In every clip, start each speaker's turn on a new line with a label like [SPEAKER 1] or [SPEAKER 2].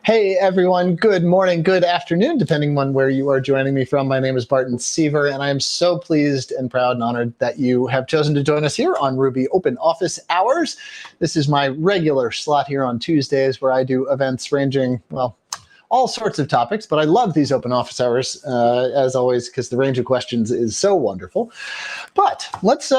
[SPEAKER 1] Hey everyone, good morning, good afternoon, depending on where you are joining me from. My name is Barton Seaver, and I am so pleased and proud and honored that you have chosen to join us here on Ruby Open Office Hours. This is my regular slot here on Tuesdays where I do events ranging, well, all sorts of topics, but I love these open office hours, as always, because the range of questions is so wonderful. But let's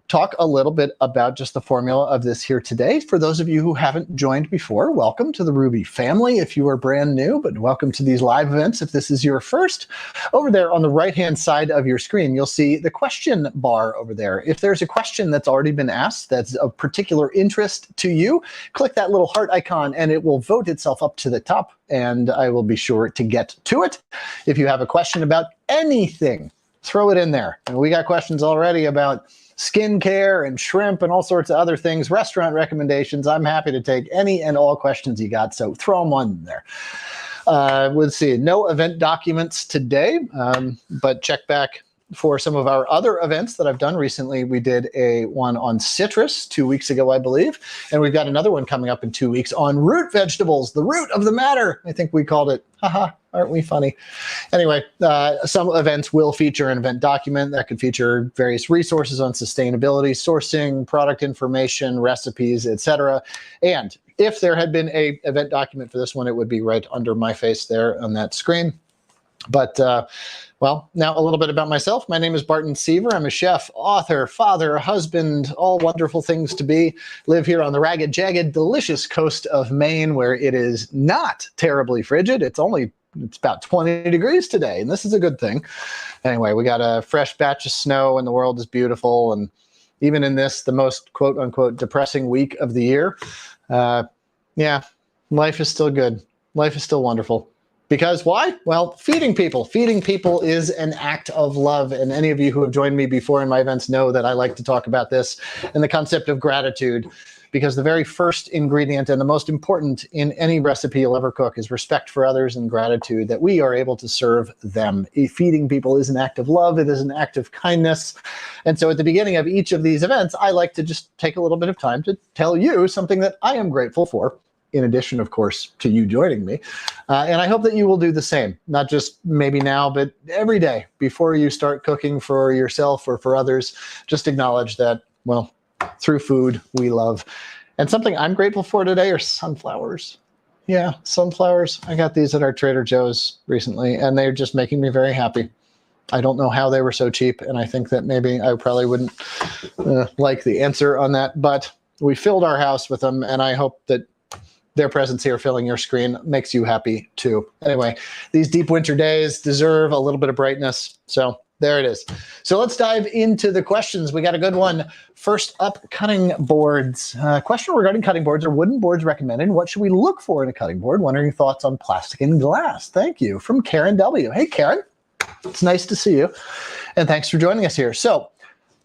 [SPEAKER 1] talk a little bit about just the formula of this here today. For those of you who haven't joined before, welcome to the Ruby family if you are brand new, but welcome to these live events if this is your first. Over there on the right-hand side of your screen, you'll see the question bar over there. If there's a question that's already been asked that's of particular interest to you, click that little heart icon and it will vote itself up to the top, and I will be sure to get to it. If you have a question about anything, throw it in there. And we got questions already about skincare and shrimp and all sorts of other things, restaurant recommendations. I'm happy to take any and all questions you got, so throw them on there. Let's see, no event documents today, but check back for some of our other events that I've done recently. We did one on citrus 2 weeks ago, I believe, and we've got another one coming up in 2 weeks on root vegetables, the root of the matter. I think we called it. Haha, aren't we funny? Anyway, some events will feature an event document that could feature various resources on sustainability, sourcing, product information, recipes, etc. And if there had been an event document for this one, it would be right under my face there on that screen. But well, now a little bit about myself. My name is Barton Seaver. I'm a chef, author, father, husband, all wonderful things to be. Live here on the ragged, jagged, delicious coast of Maine, where it is not terribly frigid. It's about 20 degrees today, and this is a good thing. Anyway, we got a fresh batch of snow, and the world is beautiful. And even in this, the most quote-unquote depressing week of the year, yeah, life is still good. Life is still wonderful. Because why? Well, feeding people. Feeding people is an act of love. And any of you who have joined me before in my events know that I like to talk about this and the concept of gratitude. Because the very first ingredient and the most important in any recipe you'll ever cook is respect for others and gratitude that we are able to serve them. Feeding people is an act of love. It is an act of kindness. And so at the beginning of each of these events, I like to just take a little bit of time to tell you something that I am grateful for, in addition, of course, to you joining me. And I hope that you will do the same, not just maybe now, but every day before you start cooking for yourself or for others. Just acknowledge that, well, through food, we love. And something I'm grateful for today are sunflowers. Yeah, sunflowers. I got these at our Trader Joe's recently, and they're just making me very happy. I don't know how they were so cheap, and I think that maybe I probably wouldn't like the answer on that, but we filled our house with them, and I hope that their presence here filling your screen makes you happy too. Anyway, these deep winter days deserve a little bit of brightness. So there it is. So let's dive into the questions. We got a good one. First up, cutting boards. Question regarding cutting boards. Are wooden boards recommended? What should we look for in a cutting board? Wondering thoughts on plastic and glass. Thank you. From Karen W. Hey, Karen. It's nice to see you. And thanks for joining us here. So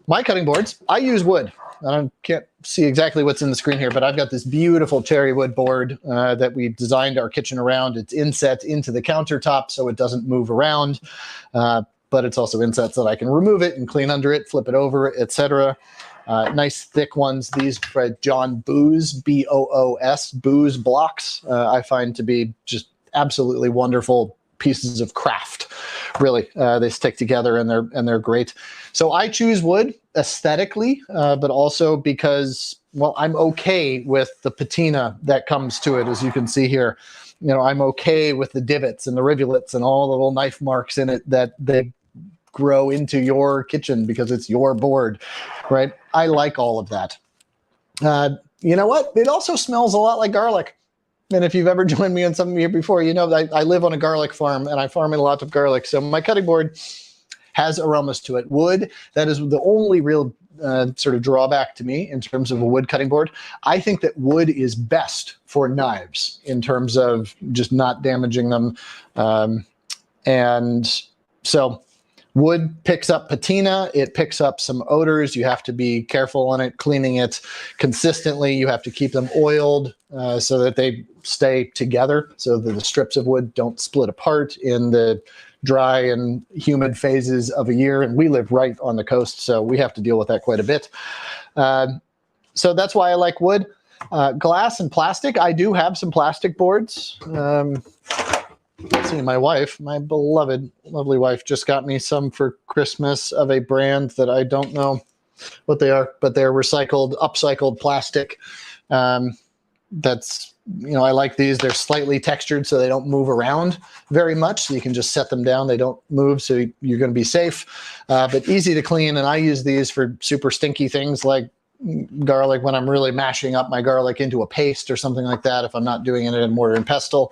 [SPEAKER 1] my cutting boards, I use wood. I can't see exactly what's in the screen here, but I've got this beautiful cherry wood board that we designed our kitchen around. It's inset into the countertop so it doesn't move around, but it's also inset so that I can remove it and clean under it, flip it over, etc. Nice thick ones. These by John Boos, B-O-O-S, Boos blocks, I find to be just absolutely wonderful pieces of craft. Really, they stick together and they're great. So I choose wood aesthetically, but also because, well, I'm okay with the patina that comes to it, as you can see here. You know, I'm okay with the divots and the rivulets and all the little knife marks in it that they grow into your kitchen because it's your board, right? I like all of that. You know what? It also smells a lot like garlic. And if you've ever joined me on something here before, you know that I live on a garlic farm and I farm in lots of garlic. So my cutting board has aromas to it. Wood, that is the only real sort of drawback to me in terms of a wood cutting board. I think that wood is best for knives in terms of just not damaging them. And so wood picks up patina, it picks up some odors. You have to be careful on it, cleaning it consistently. You have to keep them oiled so that they stay together, so that the strips of wood don't split apart in the dry and humid phases of a year. And we live right on the coast, so we have to deal with that quite a bit. So that's why I like wood. Glass and plastic. I do have some plastic boards. Let's see, my wife, my beloved, lovely wife, just got me some for Christmas of a brand that I don't know what they are, but they're recycled, upcycled plastic. That's, I like these. They're slightly textured so they don't move around very much. So you can just set them down. They don't move, so you're going to be safe, but easy to clean. And I use these for super stinky things like garlic, when I'm really mashing up my garlic into a paste or something like that. If I'm not doing it in mortar and pestle,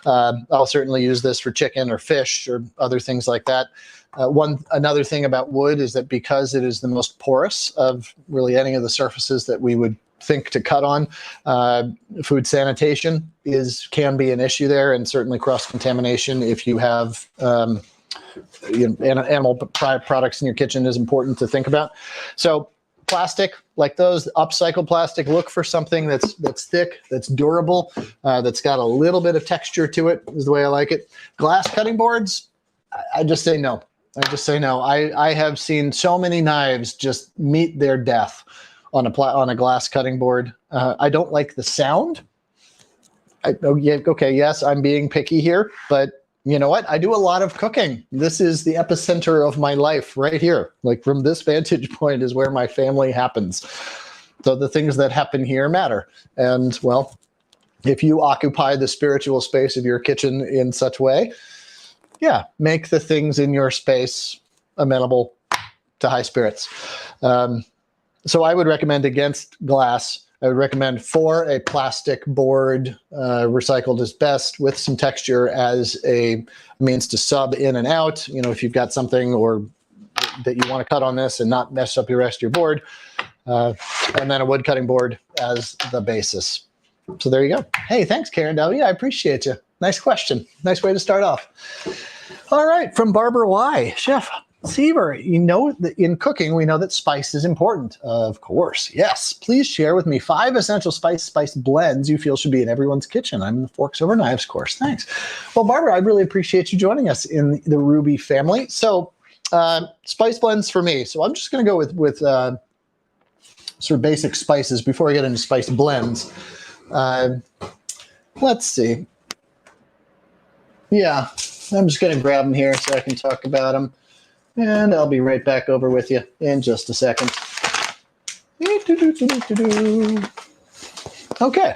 [SPEAKER 1] I'll certainly use this for chicken or fish or other things like that. Another thing about wood is that because it is the most porous of really any of the surfaces that we would think to cut on, food sanitation can be an issue there, and certainly cross-contamination if you have animal products in your kitchen is important to think about. So plastic, like those, upcycled plastic, look for something that's thick, that's durable, that's got a little bit of texture to it, is the way I like it. Glass cutting boards, I just say no. I have seen so many knives just meet their death on a glass cutting board. I don't like the sound. Yes, I'm being picky here, but you know what? I do a lot of cooking. This is the epicenter of my life right here. Like, from this vantage point is where my family happens. So the things that happen here matter. And well, if you occupy the spiritual space of your kitchen in such way, yeah, make the things in your space amenable to high spirits. So I would recommend against glass. I would recommend for a plastic board, recycled is best, with some texture as a means to sub in and out. If you've got something or that you want to cut on this and not mess up your rest of your board, and then a wood cutting board as the basis. So there you go. Hey, thanks, Karen W. I appreciate you. Nice question. Nice way to start off. All right, from Barbara Y. Chef Seaver, that in cooking, we know that spice is important. Of course, yes. Please share with me 5 essential spice blends you feel should be in everyone's kitchen. I'm in the Forks Over Knives course. Thanks. Well, Barbara, I really appreciate you joining us in the Ruby family. So spice blends for me. So I'm just going to go with sort of basic spices before I get into spice blends. Let's see. Yeah, I'm just going to grab them here so I can talk about them. And I'll be right back over with you in just a second. Okay,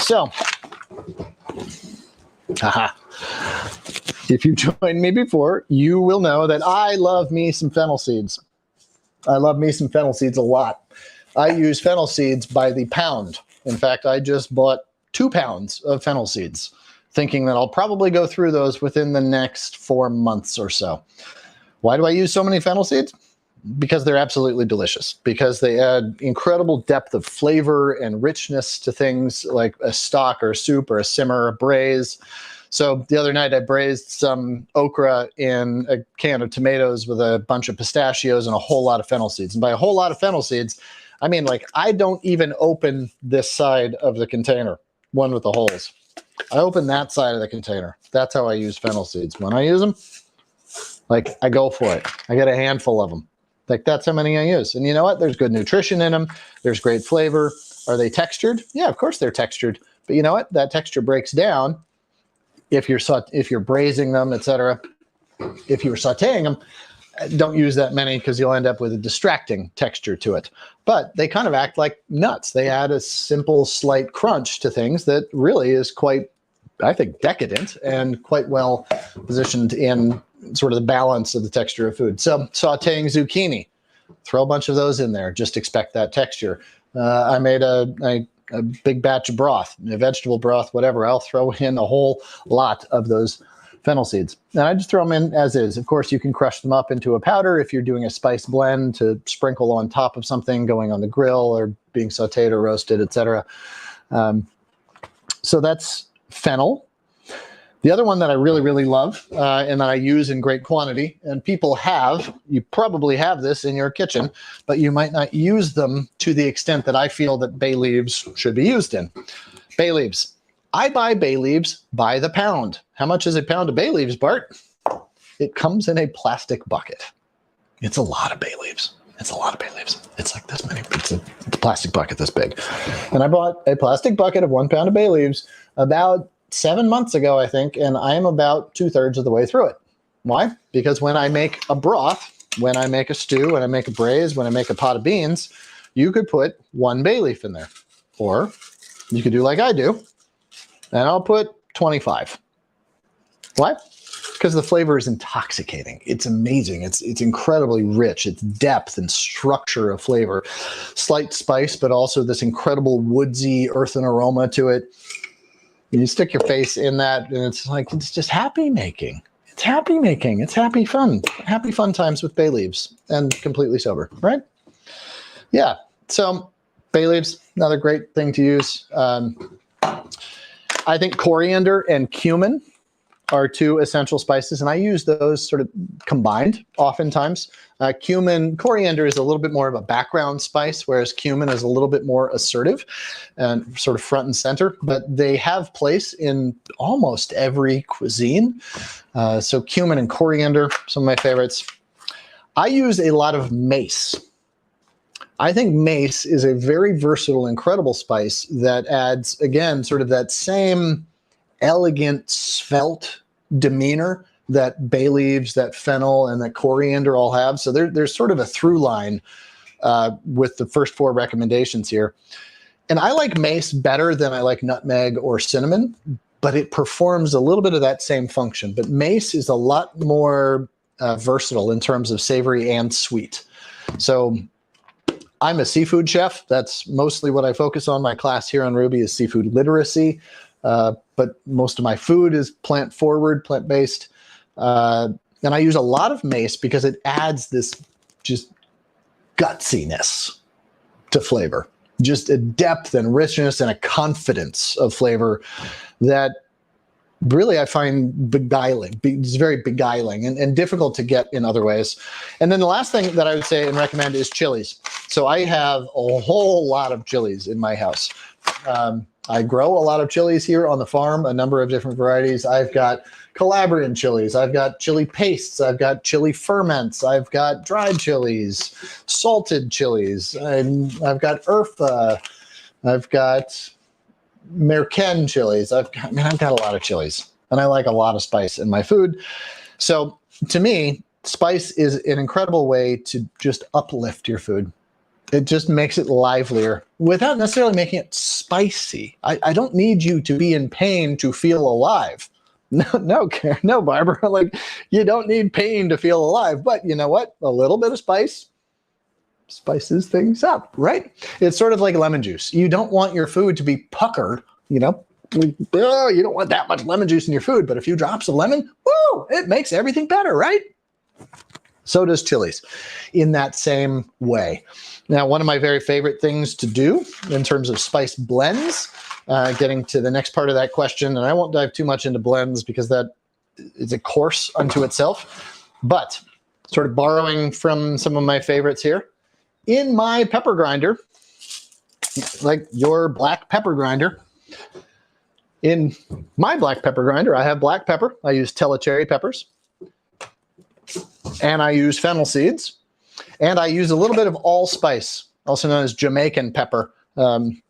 [SPEAKER 1] so, if you've joined me before, you will know that I love me some fennel seeds. I love me some fennel seeds a lot. I use fennel seeds by the pound. In fact, I just bought 2 pounds of fennel seeds, thinking that I'll probably go through those within the next 4 months or so. Why do I use so many fennel seeds? Because they're absolutely delicious, because they add incredible depth of flavor and richness to things like a stock or a soup or a simmer or a braise. So the other night I braised some okra in a can of tomatoes with a bunch of pistachios and a whole lot of fennel seeds. And by a whole lot of fennel seeds, I mean, like, I don't even open this side of the container, one with the holes. I open that side of the container. That's how I use fennel seeds. When I use them, like, I go for it. I get a handful of them. Like, that's how many I use. And you know what? There's good nutrition in them. There's great flavor. Are they textured? Yeah, of course they're textured. But you know what? That texture breaks down if you're braising them, etc. If you're sauteing them, don't use that many, because you'll end up with a distracting texture to it. But they kind of act like nuts. They add a simple, slight crunch to things that really is quite, I think, decadent and quite well positioned in sort of the balance of the texture of food. So sauteing zucchini, throw a bunch of those in there. Just expect that texture. I made a big batch of broth, a vegetable broth, whatever. I'll throw in a whole lot of those fennel seeds. And I just throw them in as is. Of course, you can crush them up into a powder if you're doing a spice blend to sprinkle on top of something going on the grill or being sauteed or roasted, etc. So that's fennel. The other one that I really, really love and that I use in great quantity, and you probably have this in your kitchen, but you might not use them to the extent that I feel that bay leaves should be used in. Bay leaves. I buy bay leaves by the pound. How much is a pound of bay leaves, Bart? It comes in a plastic bucket. It's a lot of bay leaves. It's a lot of bay leaves. It's like this many. It's a plastic bucket this big. And I bought a plastic bucket of 1 pound of bay leaves about 7 months ago, I think, and I am about 2/3 of the way through it. Why? Because when I make a broth, when I make a stew, when I make a braise, when I make a pot of beans, you could put 1 bay leaf in there. Or you could do like I do, and I'll put 25. Why? Because the flavor is intoxicating. It's amazing. It's incredibly rich. It's depth and structure of flavor. Slight spice, but also this incredible woodsy earthen aroma to it. And you stick your face in that, and it's like, it's just happy making. It's happy making. It's happy fun. Happy fun times with bay leaves and completely sober, right? Yeah. So bay leaves, another great thing to use. I think coriander and cumin are 2 essential spices, and I use those sort of combined oftentimes. Coriander is a little bit more of a background spice, whereas cumin is a little bit more assertive and sort of front and center, but they have place in almost every cuisine. So cumin and coriander, some of my favorites. I use a lot of mace. I think mace is a very versatile, incredible spice that adds, again, sort of that same elegant, svelte demeanor that bay leaves, that fennel, and that coriander all have. So there's sort of a through line with the first 4 recommendations here. And I like mace better than I like nutmeg or cinnamon, but it performs a little bit of that same function. But mace is a lot more versatile in terms of savory and sweet. So I'm a seafood chef. That's mostly what I focus on. My class here on Ruby is seafood literacy. But most of my food is plant-forward, plant-based. And I use a lot of mace because it adds this just gutsiness to flavor. Just a depth and richness and a confidence of flavor that really I find beguiling. It's very beguiling and difficult to get in other ways. And then the last thing that I would say and recommend is chilies. So I have a whole lot of chilies in my house. I grow a lot of chilies here on the farm, a number of different varieties. I've got Calabrian chilies. I've got chili pastes. I've got chili ferments. I've got dried chilies, salted chilies. I've got Urfa. I've got Merken chilies. I've got a lot of chilies, and I like a lot of spice in my food. So to me, spice is an incredible way to just uplift your food. It just makes it livelier without necessarily making it spicy. I don't need you to be in pain to feel alive. No, Barbara, like you don't need pain to feel alive, but you know what? A little bit of spice spices things up, right? It's sort of like lemon juice. You don't want your food to be puckered, you know? Oh, you don't want that much lemon juice in your food, but a few drops of lemon, woo, it makes everything better, right? So does chilies in that same way. Now, one of my very favorite things to do in terms of spice blends, getting to the next part of that question, and I won't dive too much into blends because that is a course unto itself, but sort of borrowing from some of my favorites here, in my pepper grinder, like your black pepper grinder, in my black pepper grinder, I have black pepper. I use Telecherry peppers, and I use fennel seeds, and I use a little bit of allspice, also known as Jamaican pepper. And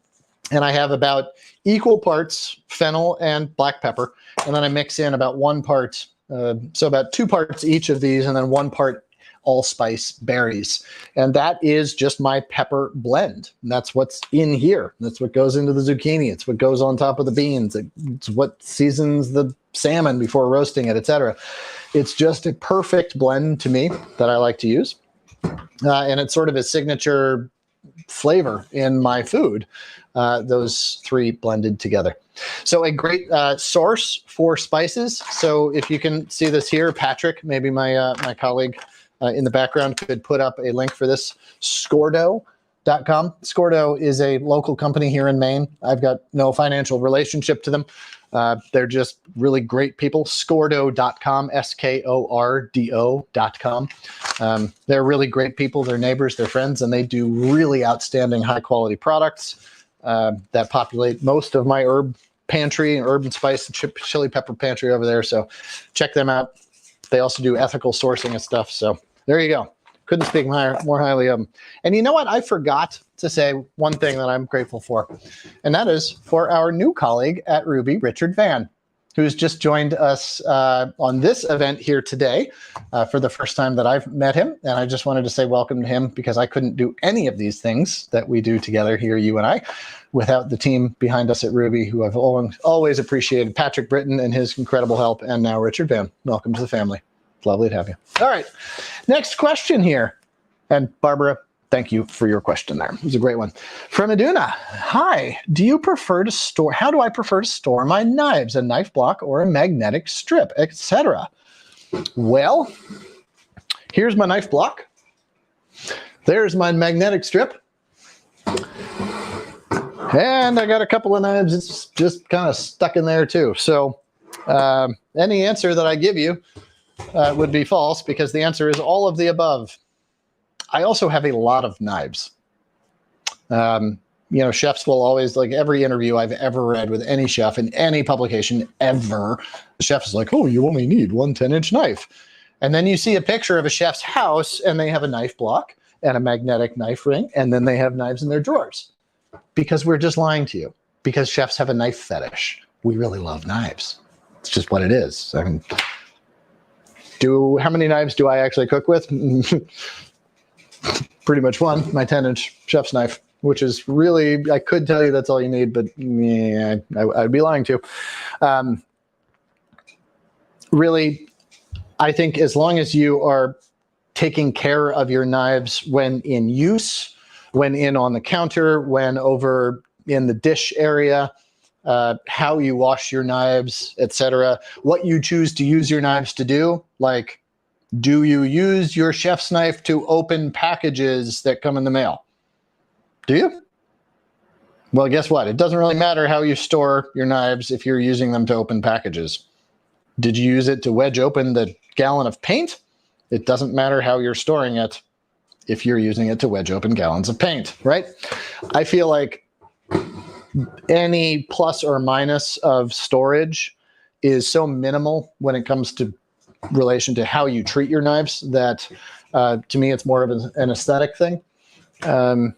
[SPEAKER 1] I have about equal parts fennel and black pepper, and then I mix in about 1 part, so about 2 parts each of these, and then 1 part allspice berries. And that is just my pepper blend. And that's what's in here. That's what goes into the zucchini. It's what goes on top of the beans. It's what seasons the salmon before roasting it, etc. It's just a perfect blend to me that I like to use. And it's sort of a signature flavor in my food, those 3 blended together. So a great source for spices. So if you can see this here, Patrick, maybe my my colleague in the background, could put up a link for this, scordo.com. Scordo is a local company here in Maine. I've got no financial relationship to them. They're just really great people. Scordo.com, SKORDO.com. They're really great people. They're neighbors, they're friends, and they do really outstanding high quality products that populate most of my herb pantry, herb and spice, chili pepper pantry over there. So check them out. They also do ethical sourcing and stuff. So there you go. Couldn't speak more highly of him. And you know what? I forgot to say one thing that I'm grateful for, and that is for our new colleague at Ruby, Richard Van, who's just joined us on this event here today for the first time that I've met him. And I just wanted to say welcome to him because I couldn't do any of these things that we do together here, you and I, without the team behind us at Ruby, who I've always appreciated. Patrick Britton and his incredible help, and now Richard Van. Welcome to the family. Lovely to have you. All right, next question here. And Barbara, thank you for your question there. It was a great one. From Aduna, hi, do you prefer to store, how do I prefer to store my knives, a knife block or a magnetic strip, etc.? Well, here's my knife block. There's my magnetic strip. And I got a couple of knives, it's just kind of stuck in there too. So any answer that I give you would be false, because the answer is all of the above. I also have a lot of knives. You know, chefs will always, like every interview I've ever read with any chef in any publication ever, the chef is like, oh, you only need one 10-inch knife. And then you see a picture of a chef's house and they have a knife block and a magnetic knife ring, and then they have knives in their drawers. Because we're just lying to you. Because chefs have a knife fetish. We really love knives. It's just what it is. I mean, how many knives do I actually cook with? Pretty much one, my 10-inch chef's knife, which is really, I could tell you that's all you need, but yeah, I'd be lying to. Really, I think as long as you are taking care of your knives when in use, when in on the counter, when over in the dish area, how you wash your knives, etc., what you choose to use your knives to do, like, do you use your chef's knife to open packages that come in the mail? Do you? Well, guess what? It doesn't really matter how you store your knives if you're using them to open packages. Did you use it to wedge open the gallon of paint? It doesn't matter how you're storing it if you're using it to wedge open gallons of paint, right? I feel like any plus or minus of storage is so minimal when it comes to relation to how you treat your knives that to me it's more of an aesthetic thing. And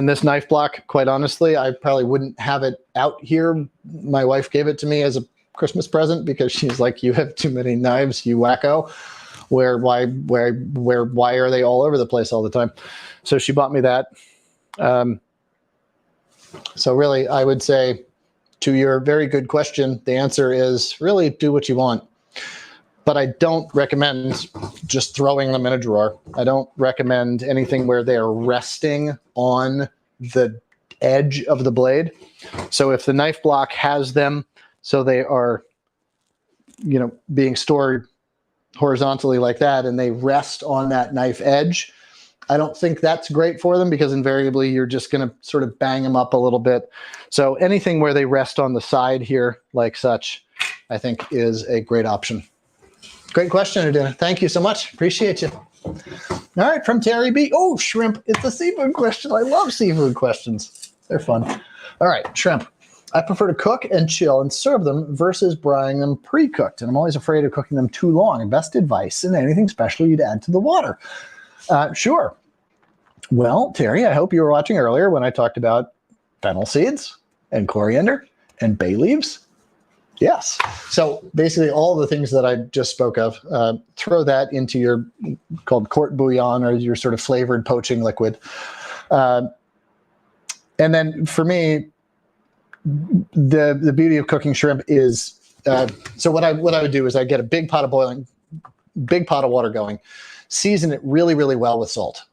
[SPEAKER 1] this knife block, quite honestly, I probably wouldn't have it out here. My wife gave it to me as a Christmas present because she's like, you have too many knives, you wacko. Why are they all over the place all the time? So she bought me that. So really, I would say to your very good question, the answer is really do what you want. But I don't recommend just throwing them in a drawer. I don't recommend anything where they're resting on the edge of the blade. So if the knife block has them, so they are, you know, being stored horizontally like that, and they rest on that knife edge, I don't think that's great for them, because invariably you're just going to sort of bang them up a little bit. So anything where they rest on the side here like such, I think is a great option. Great question, Adina. Thank you so much. Appreciate you. All right, from Terry B. Oh, shrimp. It's a seafood question. I love seafood questions. They're fun. All right, shrimp. I prefer to cook and chill and serve them versus braising them pre-cooked, and I'm always afraid of cooking them too long. Best advice and anything special you'd add to the water? Sure. Well, Terry, I hope you were watching earlier when I talked about fennel seeds and coriander and bay leaves. Yes. So basically all the things that I just spoke of, throw that into your called court bouillon, or your sort of flavored poaching liquid. And then for me, the beauty of cooking shrimp is, so what I would do is I get a big pot of water going, season it really, really well with salt.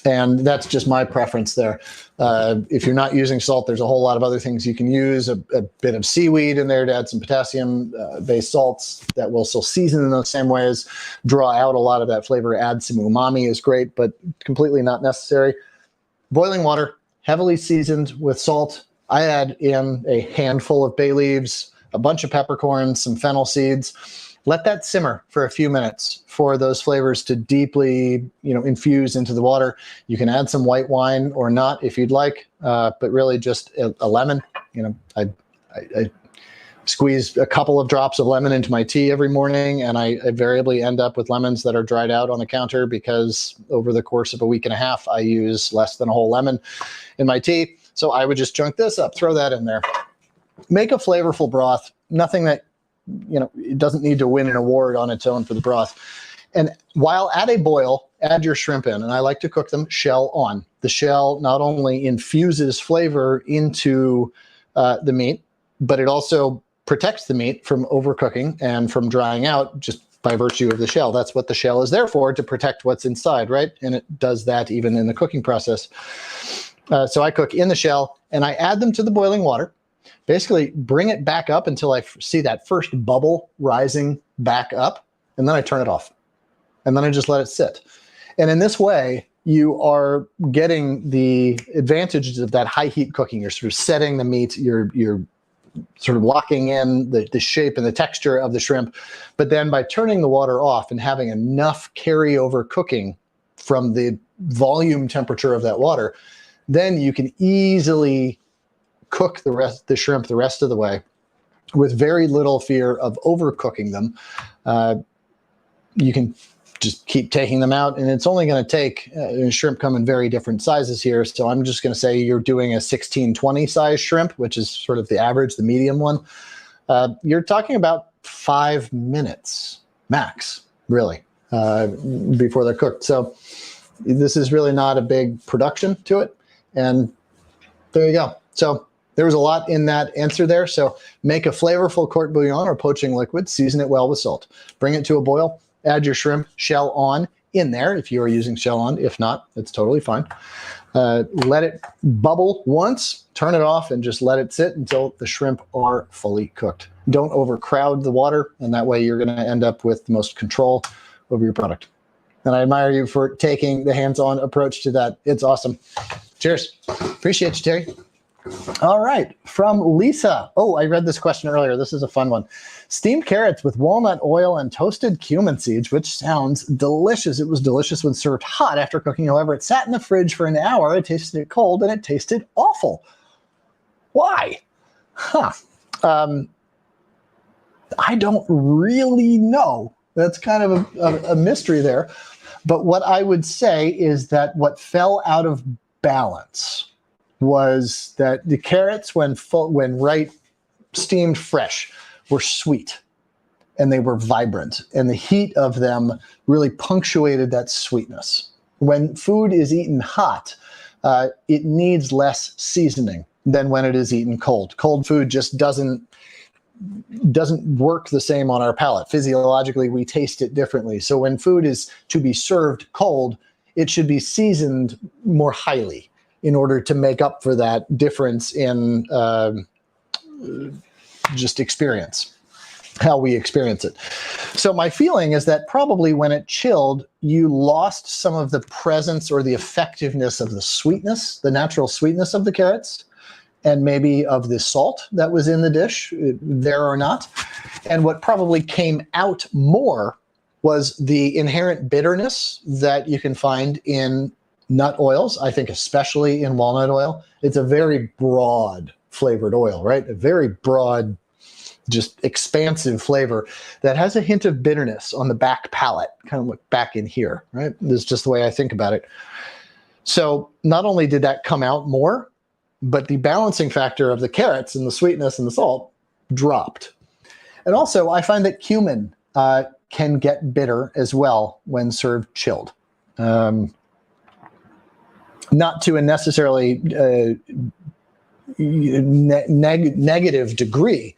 [SPEAKER 1] And that's just my preference there. If you're not using salt, there's a whole lot of other things you can use. A bit of seaweed in there to add some potassium-based salts that will still season in those same ways, draw out a lot of that flavor, add some umami is great, but completely not necessary. Boiling water, heavily seasoned with salt. I add in a handful of bay leaves, a bunch of peppercorns, some fennel seeds. Let that simmer for a few minutes for those flavors to deeply, infuse into the water. You can add some white wine or not if you'd like, but really just a lemon. I squeeze a couple of drops of lemon into my tea every morning, and I invariably end up with lemons that are dried out on the counter because over the course of a week and a half, I use less than a whole lemon in my tea. So I would just chunk this up, throw that in there. Make a flavorful broth, nothing that, it doesn't need to win an award on its own for the broth. And while at a boil, add your shrimp in, and I like to cook them shell on. The shell not only infuses flavor into the meat, but it also protects the meat from overcooking and from drying out just by virtue of the shell. That's what the shell is there for, to protect what's inside, right? And it does that even in the cooking process. So I cook in the shell, and I add them to the boiling water. Basically, bring it back up until I see that first bubble rising back up, and then I turn it off. And then I just let it sit. And in this way, you are getting the advantages of that high heat cooking. You're sort of setting the meat, you're sort of locking in the shape and the texture of the shrimp. But then by turning the water off and having enough carryover cooking from the volume temperature of that water, then you can easily cook the shrimp the rest of the way with very little fear of overcooking them. You can just keep taking them out, and it's only going to take, shrimp come in very different sizes here, so I'm just going to say you're doing a 16-20 size shrimp, which is sort of the average, the medium one. You're talking about 5 minutes max, really, before they're cooked. So this is really not a big production to it, and there you go. So there was a lot in that answer there. So make a flavorful court bouillon or poaching liquid, season it well with salt, bring it to a boil, add your shrimp shell on in there if you are using shell on. If not, it's totally fine. Let it bubble once, turn it off, and just let it sit until the shrimp are fully cooked. Don't overcrowd the water, and that way you're going to end up with the most control over your product. And I admire you for taking the hands-on approach to that. It's awesome. Cheers. Appreciate you, Terry. All right, from Lisa. Oh, I read this question earlier. This is a fun one. Steamed carrots with walnut oil and toasted cumin seeds, which sounds delicious. It was delicious when served hot after cooking. However, it sat in the fridge for an hour. I tasted it cold, and it tasted awful. Why? Huh. I don't really know. That's kind of a mystery there. But what I would say is that what fell out of balance was that the carrots, when right steamed fresh, were sweet, and they were vibrant, and the heat of them really punctuated that sweetness. When food is eaten hot, it needs less seasoning than when it is eaten cold. Cold food just doesn't work the same on our palate. Physiologically, we taste it differently. So when food is to be served cold, it should be seasoned more highly in order to make up for that difference in just experience, how we experience it. So my feeling is that probably when it chilled, you lost some of the presence or the effectiveness of the sweetness, the natural sweetness of the carrots, and maybe of the salt that was in the dish, there or not. And what probably came out more was the inherent bitterness that you can find in nut oils, I think especially in walnut oil. It's a very broad flavored oil, right? A very broad, just expansive flavor that has a hint of bitterness on the back palate, kind of look back in here, right? This is just the way I think about it. So not only did that come out more, but the balancing factor of the carrots and the sweetness and the salt dropped. And also I find that cumin can get bitter as well when served chilled. Not to a necessarily negative degree,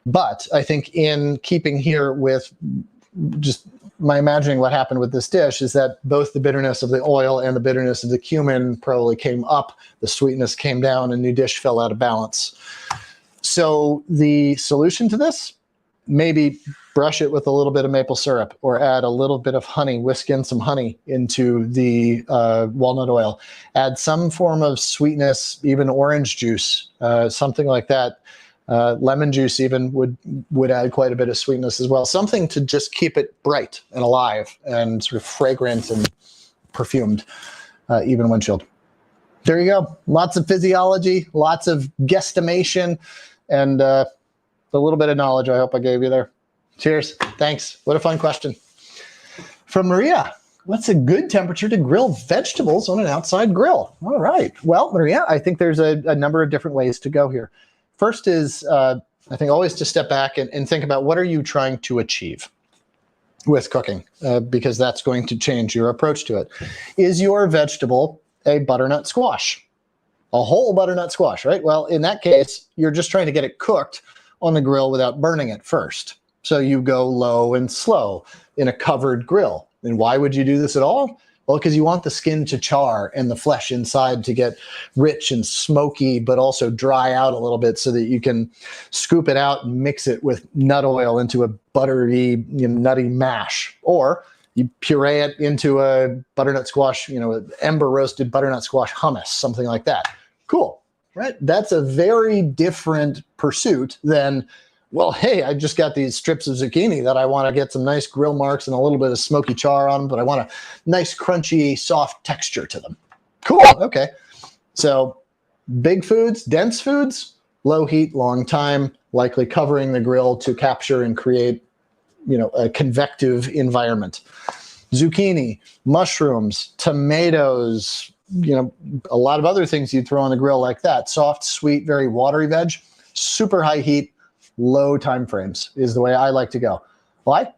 [SPEAKER 1] but I think in keeping here with just my imagining what happened with this dish is that both the bitterness of the oil and the bitterness of the cumin probably came up, the sweetness came down, and the dish fell out of balance. So the solution to this, maybe brush it with a little bit of maple syrup or add a little bit of honey, whisk in some honey into the walnut oil. Add some form of sweetness, even orange juice, something like that. Lemon juice even would add quite a bit of sweetness as well. Something to just keep it bright and alive and sort of fragrant and perfumed, even when chilled. There you go. Lots of physiology, lots of guesstimation, and a little bit of knowledge I hope I gave you there. Cheers. Thanks. What a fun question. From Maria, what's a good temperature to grill vegetables on an outside grill? All right. Well, Maria, I think there's a number of different ways to go here. First is, I think, always to step back and think about what are you trying to achieve with cooking, because that's going to change your approach to it. Is your vegetable a butternut squash? A whole butternut squash, right? Well, in that case, you're just trying to get it cooked on the grill without burning it first. So you go low and slow in a covered grill. And why would you do this at all? Well, because you want the skin to char and the flesh inside to get rich and smoky, but also dry out a little bit so that you can scoop it out and mix it with nut oil into a buttery, nutty mash. Or you puree it into a butternut squash, ember roasted butternut squash hummus, something like that. Cool, right? That's a very different pursuit than, well, hey, I just got these strips of zucchini that I want to get some nice grill marks and a little bit of smoky char on them, but I want a nice, crunchy, soft texture to them. Cool, okay. So big foods, dense foods, low heat, long time, likely covering the grill to capture and create, a convective environment. Zucchini, mushrooms, tomatoes, a lot of other things you'd throw on the grill like that. Soft, sweet, very watery veg, super high heat, low time frames is the way I like to go. Why?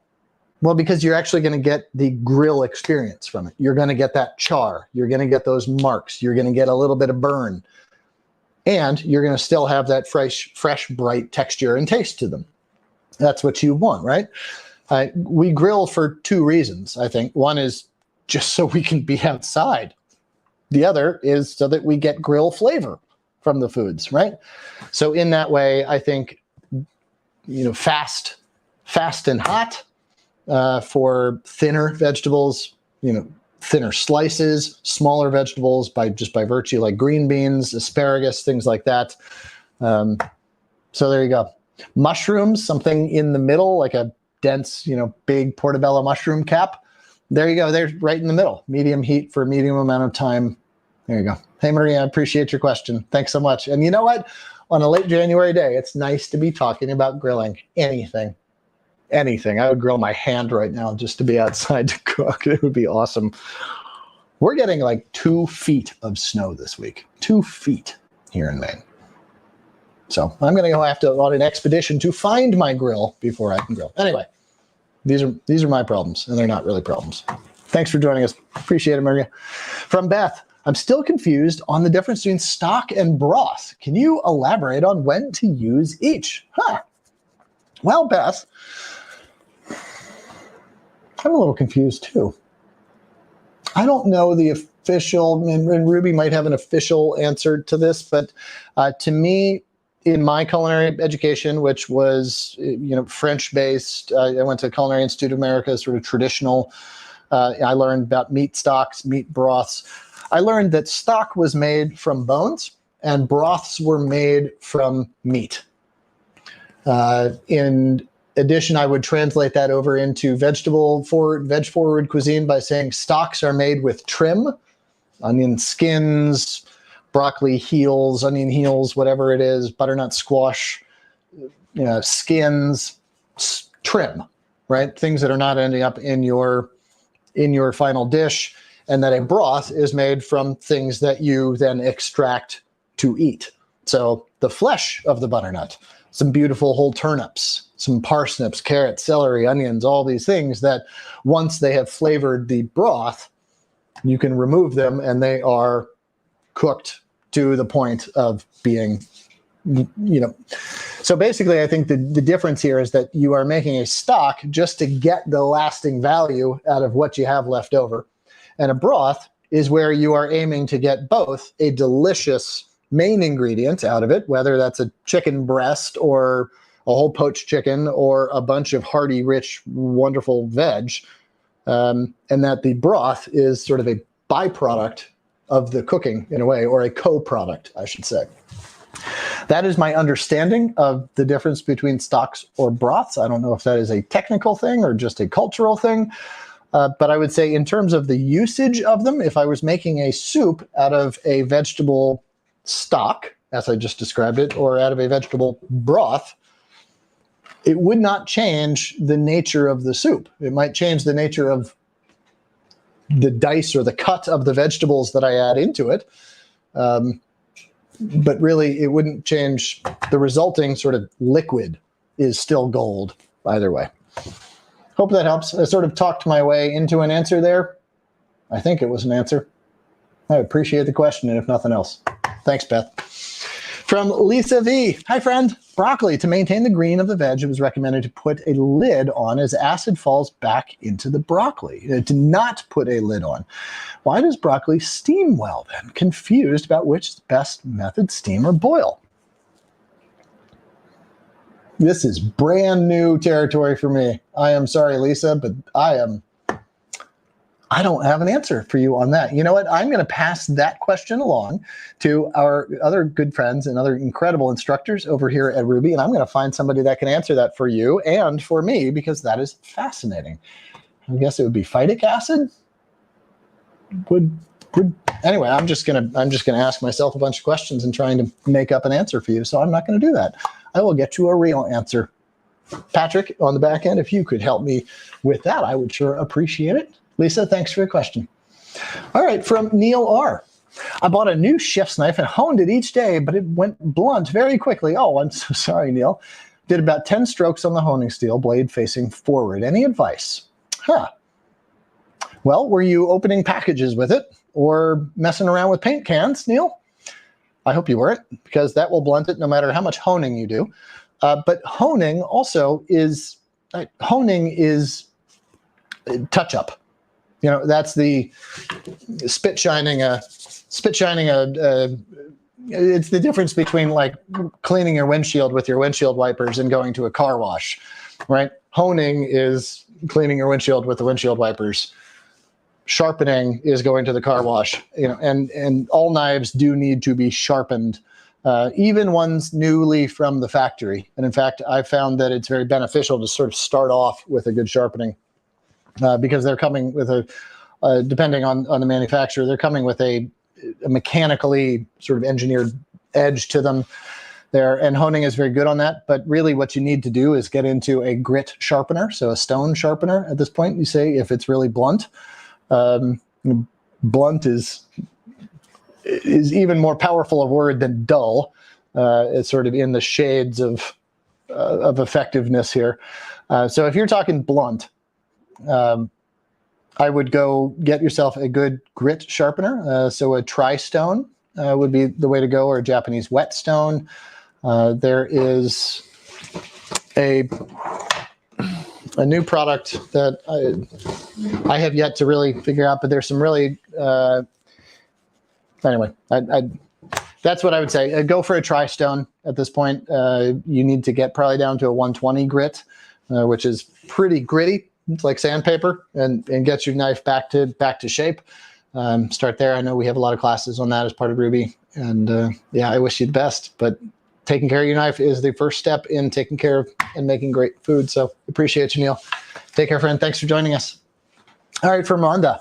[SPEAKER 1] Well, because you're actually going to get the grill experience from it. You're going to get that char. You're going to get those marks. You're going to get a little bit of burn. And you're going to still have that fresh, bright texture and taste to them. That's what you want, right? We grill for two reasons, I think. One is just so we can be outside. The other is so that we get grill flavor from the foods, right? So in that way, I think fast and hot for thinner vegetables, thinner slices, smaller vegetables by virtue, like green beans, asparagus, things like that. So there you go. Mushrooms, something in the middle, like a dense, big portobello mushroom cap. There you go. They're right in the middle. Medium heat for a medium amount of time. There you go. Hey, Maria, I appreciate your question. Thanks so much. And you know what? On a late January day, it's nice to be talking about grilling anything. I would grill my hand right now just to be outside to cook. It would be awesome. We're getting like 2 feet of snow this week. 2 feet here in Maine. So I'm going to go on an expedition to find my grill before I can grill. Anyway, these are my problems, and they're not really problems. Thanks for joining us. Appreciate it, Maria. From Beth. I'm still confused on the difference between stock and broth. Can you elaborate on when to use each? Well, Beth, I'm a little confused too. I don't know the official, and Ruby might have an official answer to this, but to me, in my culinary education, which was French-based, I went to Culinary Institute of America, sort of traditional. I learned about meat stocks, meat broths. I learned that stock was made from bones and broths were made from meat. In addition, I would translate that over into veg forward cuisine by saying stocks are made with trim, onion skins, broccoli heels, onion heels, whatever it is, butternut squash, skins, trim, right? Things that are not ending up in your final dish. And that a broth is made from things that you then extract to eat. So the flesh of the butternut, some beautiful whole turnips, some parsnips, carrots, celery, onions, all these things that once they have flavored the broth, you can remove them and they are cooked to the point of being, So basically, I think the difference here is that you are making a stock just to get the lasting value out of what you have left over. And a broth is where you are aiming to get both a delicious main ingredient out of it, whether that's a chicken breast or a whole poached chicken or a bunch of hearty, rich, wonderful veg, and that the broth is sort of a byproduct of the cooking in a way, or a co-product, I should say. That is my understanding of the difference between stocks or broths. I don't know if that is a technical thing or just a cultural thing. But I would say in terms of the usage of them, if I was making a soup out of a vegetable stock, as I just described it, or out of a vegetable broth, it would not change the nature of the soup. It might change the nature of the dice or the cut of the vegetables that I add into it. But really, it wouldn't change the resulting sort of liquid is still gold either way. Hope that helps. I sort of talked my way into an answer there. I think it was an answer. I appreciate the question, and if nothing else. Thanks, Beth. From Lisa V. Hi, friend. Broccoli. To maintain the green of the veg, it was recommended to put a lid on as acid falls back into the broccoli. To not put a lid on. Why does broccoli steam well then? Confused about which is the best method, steam or boil. This is brand new territory for me. I am sorry, Lisa, but I don't have an answer for you on that. You know what? I'm going to pass that question along to our other good friends and other incredible instructors over here at Ruby, and I'm going to find somebody that can answer that for you and for me, because that is fascinating. I guess it would be phytic acid. Anyway, I'm just gonna ask myself a bunch of questions and trying to make up an answer for you. So I'm not going to do that. I will get you a real answer. Patrick, on the back end, if you could help me with that, I would sure appreciate it. Lisa, thanks for your question. All right, from Neil R. I bought a new chef's knife and honed it each day, but it went blunt very quickly. Oh, I'm so sorry, Neil. Did about 10 strokes on the honing steel, blade facing forward. Any advice? Well, were you opening packages with it or messing around with paint cans, Neil? I hope you weren't, because that will blunt it no matter how much honing you do. But honing also is touch-up. You know, that's the spit shining. It's the difference between like cleaning your windshield with your windshield wipers and going to a car wash, right? Honing is cleaning your windshield with the windshield wipers. Sharpening is going to the car wash, you know, and all knives do need to be sharpened, even ones newly from the factory. And in fact, I've found that it's very beneficial to sort of start off with a good sharpening, because they're coming with depending on the manufacturer, they're coming with a mechanically sort of engineered edge to them there, and honing is very good on that. But really what you need to do is get into a grit sharpener, so a stone sharpener at this point, you say, if it's really blunt. Blunt is even more powerful a word than dull. It's sort of in the shades of effectiveness here. So if you're talking blunt, I would go get yourself a good grit sharpener. So a tri-stone would be the way to go, or a Japanese whetstone. There is a new product that I have yet to really figure out, but there's some really, anyway, that's what I would say. Go for a tri-stone at this point. You need to get probably down to a 120 grit, which is pretty gritty. It's like sandpaper, and get your knife back to shape. Start there. I know we have a lot of classes on that as part of Ruby, and yeah, I wish you the best, but taking care of your knife is the first step in taking care of and making great food. So appreciate you, Neil. Take care, friend. Thanks for joining us. All right, from Rhonda.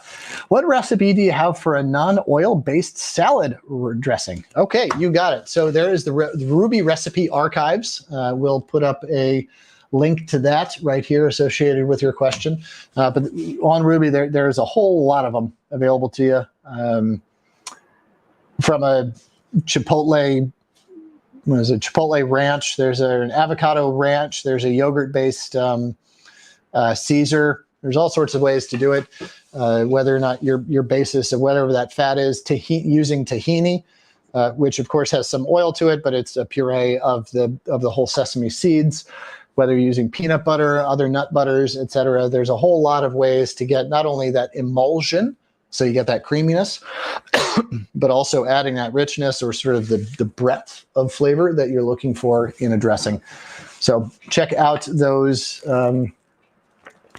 [SPEAKER 1] What recipe do you have for a non-oil-based salad dressing? Okay, you got it. So there is the Ruby Recipe Archives. We'll put up a link to that right here associated with your question. But on Ruby, there's a whole lot of them available to you. From a Chipotle ranch, there's an avocado ranch, there's a yogurt-based Caesar. There's all sorts of ways to do it, whether or not your basis of whatever that fat is, using tahini, which of course has some oil to it, but it's a puree of the whole sesame seeds. Whether you're using peanut butter, other nut butters, etc. There's a whole lot of ways to get not only that emulsion, so you get that creaminess, but also adding that richness or sort of the breadth of flavor that you're looking for in a dressing. So check out those.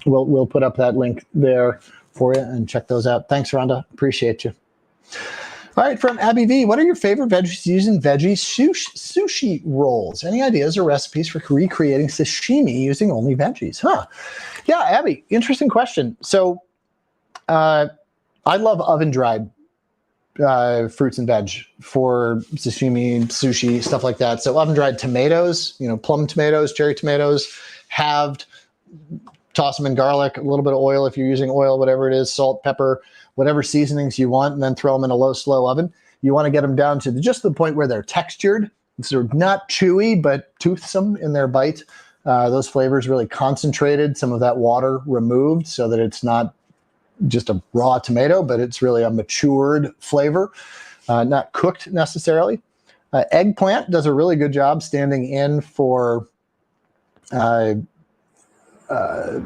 [SPEAKER 1] We'll put up that link there for you and check those out. Thanks, Rhonda. Appreciate you. All right, from Abby V. What are your favorite veggies used in veggie sushi rolls? Any ideas or recipes for recreating sashimi using only veggies? Yeah, Abby, interesting question. So I love oven-dried fruits and veg for sashimi, sushi, stuff like that. So oven-dried tomatoes, plum tomatoes, cherry tomatoes, halved, toss them in garlic, a little bit of oil if you're using oil, whatever it is, salt, pepper, whatever seasonings you want, and then throw them in a low, slow oven. You want to get them down to just the point where they're textured. So not chewy, but toothsome in their bite. Those flavors really concentrated, some of that water removed so that it's not just a raw tomato, but it's really a matured flavor, not cooked necessarily. Eggplant does a really good job standing in for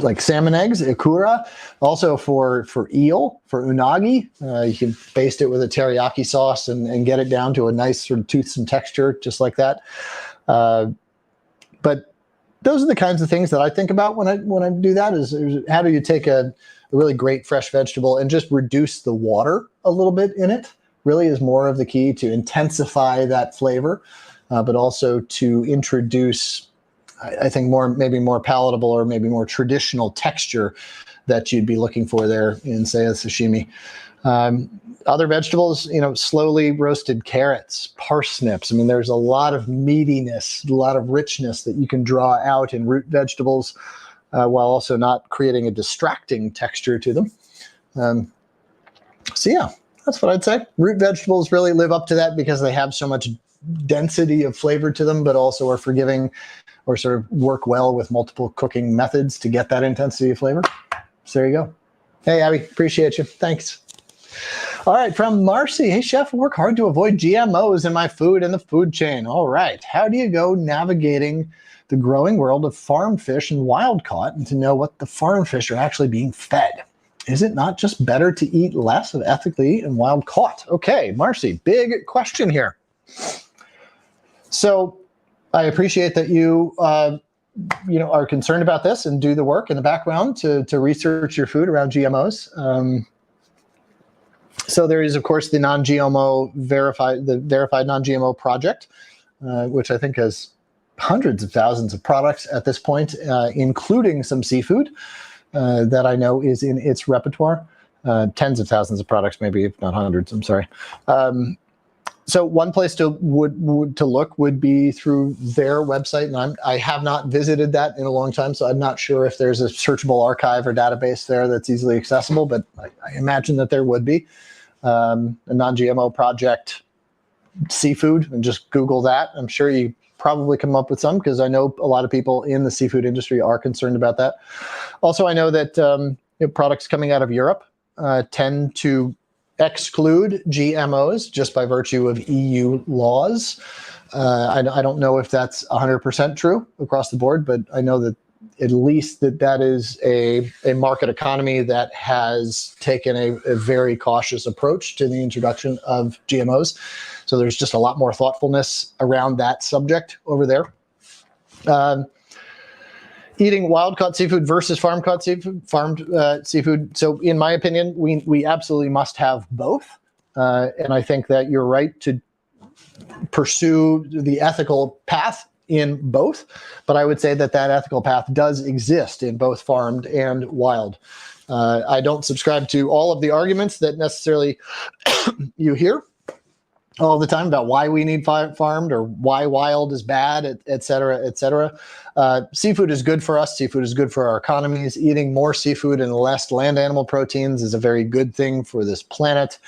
[SPEAKER 1] like salmon eggs, ikura, also for eel, for unagi. You can baste it with a teriyaki sauce and get it down to a nice sort of toothsome texture, just like that. But those are the kinds of things that I think about when I do that, is how do you take a really great fresh vegetable and just reduce the water a little bit in it, really is more of the key to intensify that flavor, but also to introduce, I think, maybe more palatable or maybe more traditional texture that you'd be looking for there in, say, a sashimi. Other vegetables, slowly roasted carrots, parsnips. I mean, there's a lot of meatiness, a lot of richness that you can draw out in root vegetables, while also not creating a distracting texture to them. So yeah, that's what I'd say. Root vegetables really live up to that because they have so much density of flavor to them, but also are forgiving or sort of work well with multiple cooking methods to get that intensity of flavor. So there you go. Hey, Abby, appreciate you. Thanks. All right, from Marcy. Hey, chef, I work hard to avoid GMOs in my food and the food chain. All right, how do you go navigating the growing world of farm fish and wild caught and to know what the farm fish are actually being fed? Is it not just better to eat less of ethically and wild caught? Okay, Marcy, big question here. So I appreciate that you are concerned about this and do the work in the background to research your food around GMOs. So there is, of course, the verified non-GMO project, which I think has hundreds of thousands of products at this point, including some seafood that I know is in its repertoire. Tens of thousands of products, maybe, if not hundreds. I'm sorry. So one place to look would be through their website, and I have not visited that in a long time, so I'm not sure if there's a searchable archive or database there that's easily accessible, but I imagine that there would be. A non-GMO project seafood, and just Google that. I'm sure you probably come up with some, because I know a lot of people in the seafood industry are concerned about that. Also, I know that products coming out of Europe tend to exclude GMOs just by virtue of EU laws. I don't know if that's 100% true across the board, but I know that at least that is a market economy that has taken a very cautious approach to the introduction of GMOs. So there's just a lot more thoughtfulness around that subject over there. Eating wild-caught seafood versus farmed seafood. So in my opinion, we absolutely must have both. And I think that you're right to pursue the ethical path in both, but I would say that ethical path does exist in both farmed and wild. I don't subscribe to all of the arguments that necessarily you hear all the time about why we need farmed or why wild is bad, et cetera, et cetera. Seafood is good for us. Seafood is good for our economies. Eating more seafood and less land animal proteins is a very good thing for this planet.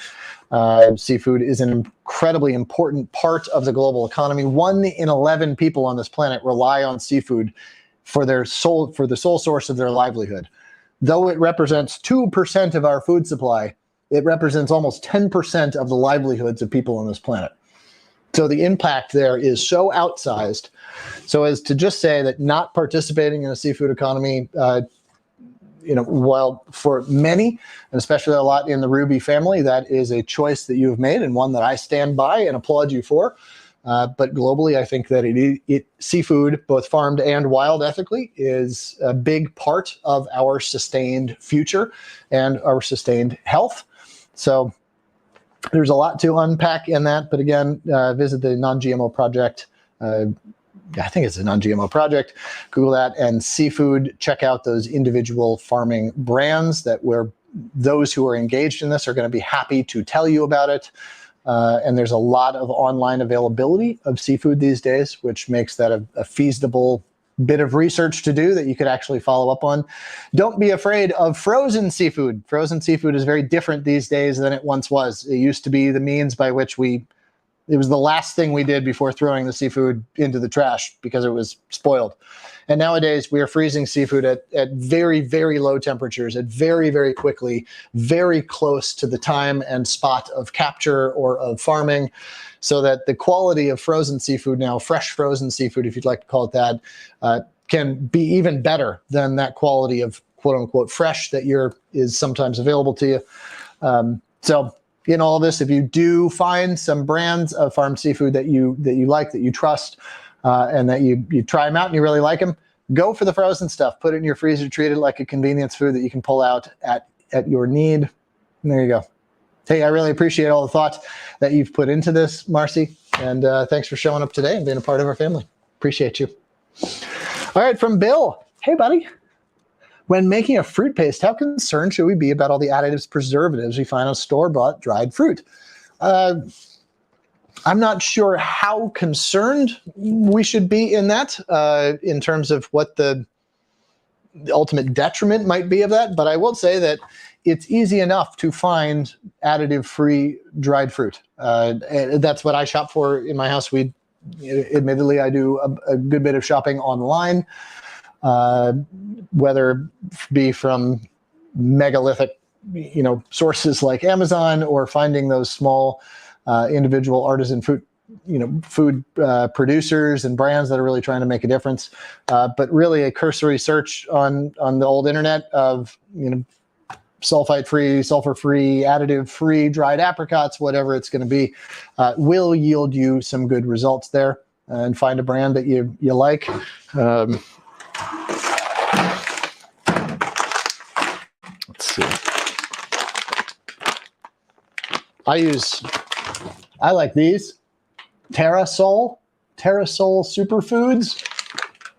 [SPEAKER 1] Seafood is an incredibly important part of the global economy. 1 in 11 people on this planet rely on seafood for the sole source of their livelihood. Though it represents 2% of our food supply, it represents almost 10% of the livelihoods of people on this planet. So the impact there is so outsized. So as to just say that not participating in a seafood economy, while for many, and especially a lot in the Ruby family, that is a choice that you have made and one that I stand by and applaud you for. But globally, I think that seafood, both farmed and wild ethically, is a big part of our sustained future and our sustained health. So there's a lot to unpack in that. But again, visit the non-GMO project. I think it's a non-GMO project. Google that, and seafood. Check out those individual farming brands that where those who are engaged in this are going to be happy to tell you about it. And there's a lot of online availability of seafood these days, which makes that a feasible bit of research to do that you could actually follow up on. Don't be afraid of frozen seafood. Frozen seafood is very different these days than it once was. It used to be the means by which it was the last thing we did before throwing the seafood into the trash because it was spoiled. And nowadays we are freezing seafood at very, very low temperatures, at very, very quickly, very close to the time and spot of capture or of farming, so that the quality of frozen seafood now, fresh frozen seafood, if you'd like to call it that, can be even better than that quality of quote unquote fresh that is sometimes available to you. So in all this, if you do find some brands of farmed seafood that you like, that you trust, and that you try them out and you really like them, go for the frozen stuff. Put it in your freezer, treat it like a convenience food that you can pull out at your need. And there you go. Hey, I really appreciate all the thought that you've put into this, Marcy. And thanks for showing up today and being a part of our family. Appreciate you. All right, from Bill. Hey, buddy. When making a fruit paste, how concerned should we be about all the additives, preservatives we find on store-bought dried fruit? I'm not sure how concerned we should be in that, in terms of what the ultimate detriment might be of that. But I will say that it's easy enough to find additive-free dried fruit. That's what I shop for in my house. Admittedly, I do a good bit of shopping online. Whether it be from megalithic, sources like Amazon, or finding those small individual artisan food producers and brands that are really trying to make a difference. But really, a cursory search on the old internet of sulfite-free, sulfur-free, additive-free dried apricots, whatever it's going to be, will yield you some good results there. And find a brand that you like. Let's see. I like these Terrasol superfoods,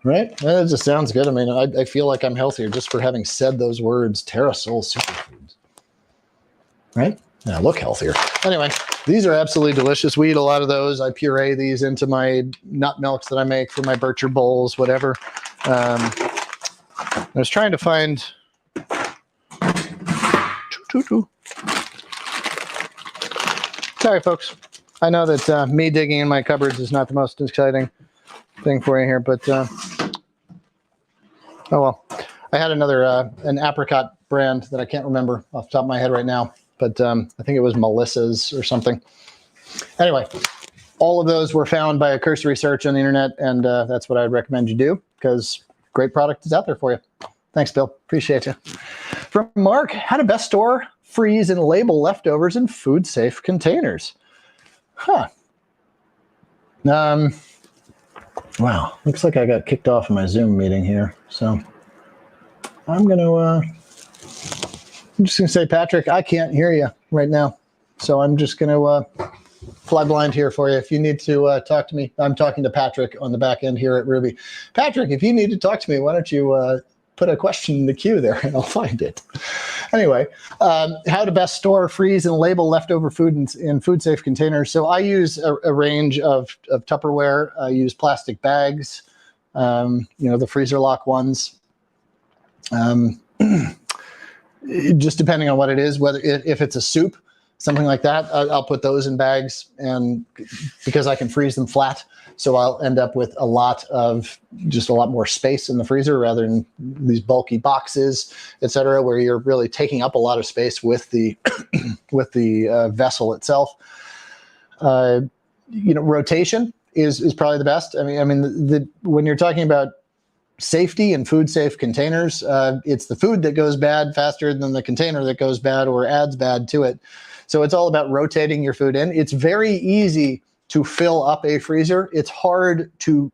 [SPEAKER 1] right? That just sounds good. I mean, I feel like I'm healthier just for having said those words, Terrasol superfoods, right? Yeah, I look healthier. Anyway, these are absolutely delicious. We eat a lot of those. I puree these into my nut milks that I make for my Bircher bowls, whatever. I was trying to find... Sorry, folks. I know that me digging in my cupboards is not the most exciting thing for you here, but oh well. I had another an apricot brand that I can't remember off the top of my head right now, but I think it was Melissa's or something. Anyway, all of those were found by a cursory search on the internet, and that's what I'd recommend you do, because great product is out there for you. Thanks, Bill. Appreciate you. From Mark, how to best store, freeze, and label leftovers in food-safe containers. Huh. Wow. Looks like I got kicked off of my Zoom meeting here. So I'm just gonna say, Patrick, I can't hear you right now. So I'm just gonna fly blind here for you. If you need to talk to me, I'm talking to Patrick on the back end here at Ruby. Patrick, if you need to talk to me, why don't you put a question in the queue there and I'll find it. Anyway, how to best store, freeze, and label leftover food in food-safe containers. So I use a range of Tupperware. I use plastic bags, the freezer lock ones. Just depending on what it is, whether if it's a soup, something like that, I'll put those in bags, and because I can freeze them flat, so I'll end up with a lot more space in the freezer rather than these bulky boxes, etc., where you're really taking up a lot of space with the vessel itself. Rotation is probably the best. I mean, when you're talking about safety and food-safe containers, it's the food that goes bad faster than the container that goes bad or adds bad to it. So it's all about rotating your food in. It's very easy to fill up a freezer. It's hard to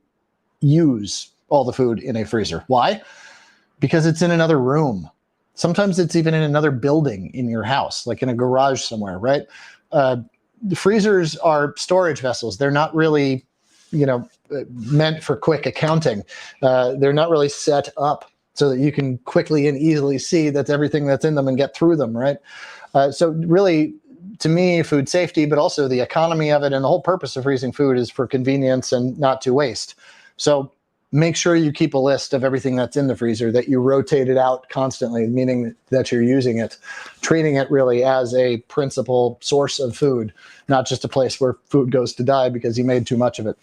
[SPEAKER 1] use all the food in a freezer. Why? Because it's in another room. Sometimes it's even in another building in your house, like in a garage somewhere, right? The freezers are storage vessels. They're not really, meant for quick accounting. They're not really set up so that you can quickly and easily see that's everything that's in them and get through them, right? So really, to me, food safety, but also the economy of it, and the whole purpose of freezing food is for convenience and not to waste. So make sure you keep a list of everything that's in the freezer, that you rotate it out constantly, meaning that you're using it, treating it really as a principal source of food, not just a place where food goes to die because you made too much of it.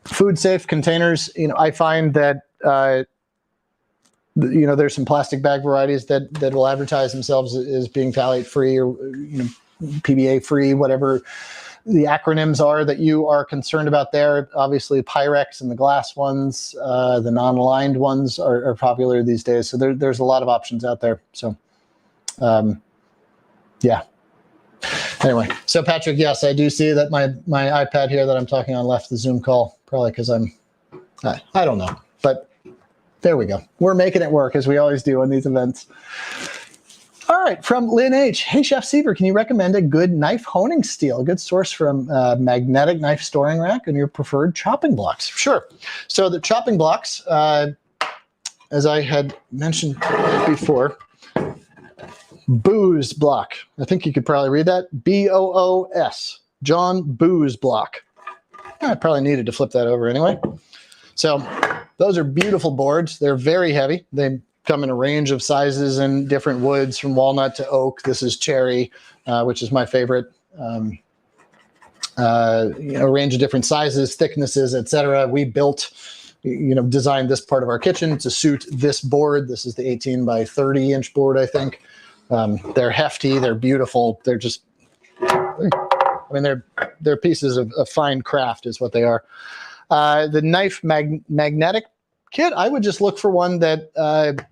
[SPEAKER 1] Food safe containers, I find that there's some plastic bag varieties that will advertise themselves as being phthalate free or PBA free, whatever the acronyms are that you are concerned about there. Obviously, Pyrex and the glass ones, the non-aligned ones are popular these days. So there's a lot of options out there. So, yeah. Anyway, so Patrick, yes, I do see that my iPad here that I'm talking on left the Zoom call, probably because I don't know, but there we go. We're making it work as we always do on these events. All right, from Lynn H. Hey, Chef Seaver, can you recommend a good knife honing steel, a good source from magnetic knife storing rack and your preferred chopping blocks? Sure. So the chopping blocks, as I had mentioned before, Booz block. I think you could probably read that. B-O-O-S. John Booz block. I probably needed to flip that over anyway. So those are beautiful boards. They're very heavy. They come in a range of sizes and different woods, from walnut to oak. This is cherry, which is my favorite. A range of different sizes, thicknesses, etc. We built, designed this part of our kitchen to suit this board. This is the 18 by 30 inch board, I think. They're hefty. They're beautiful. They're just, they're pieces of fine craft is what they are. The knife magnetic kit, I would just look for one that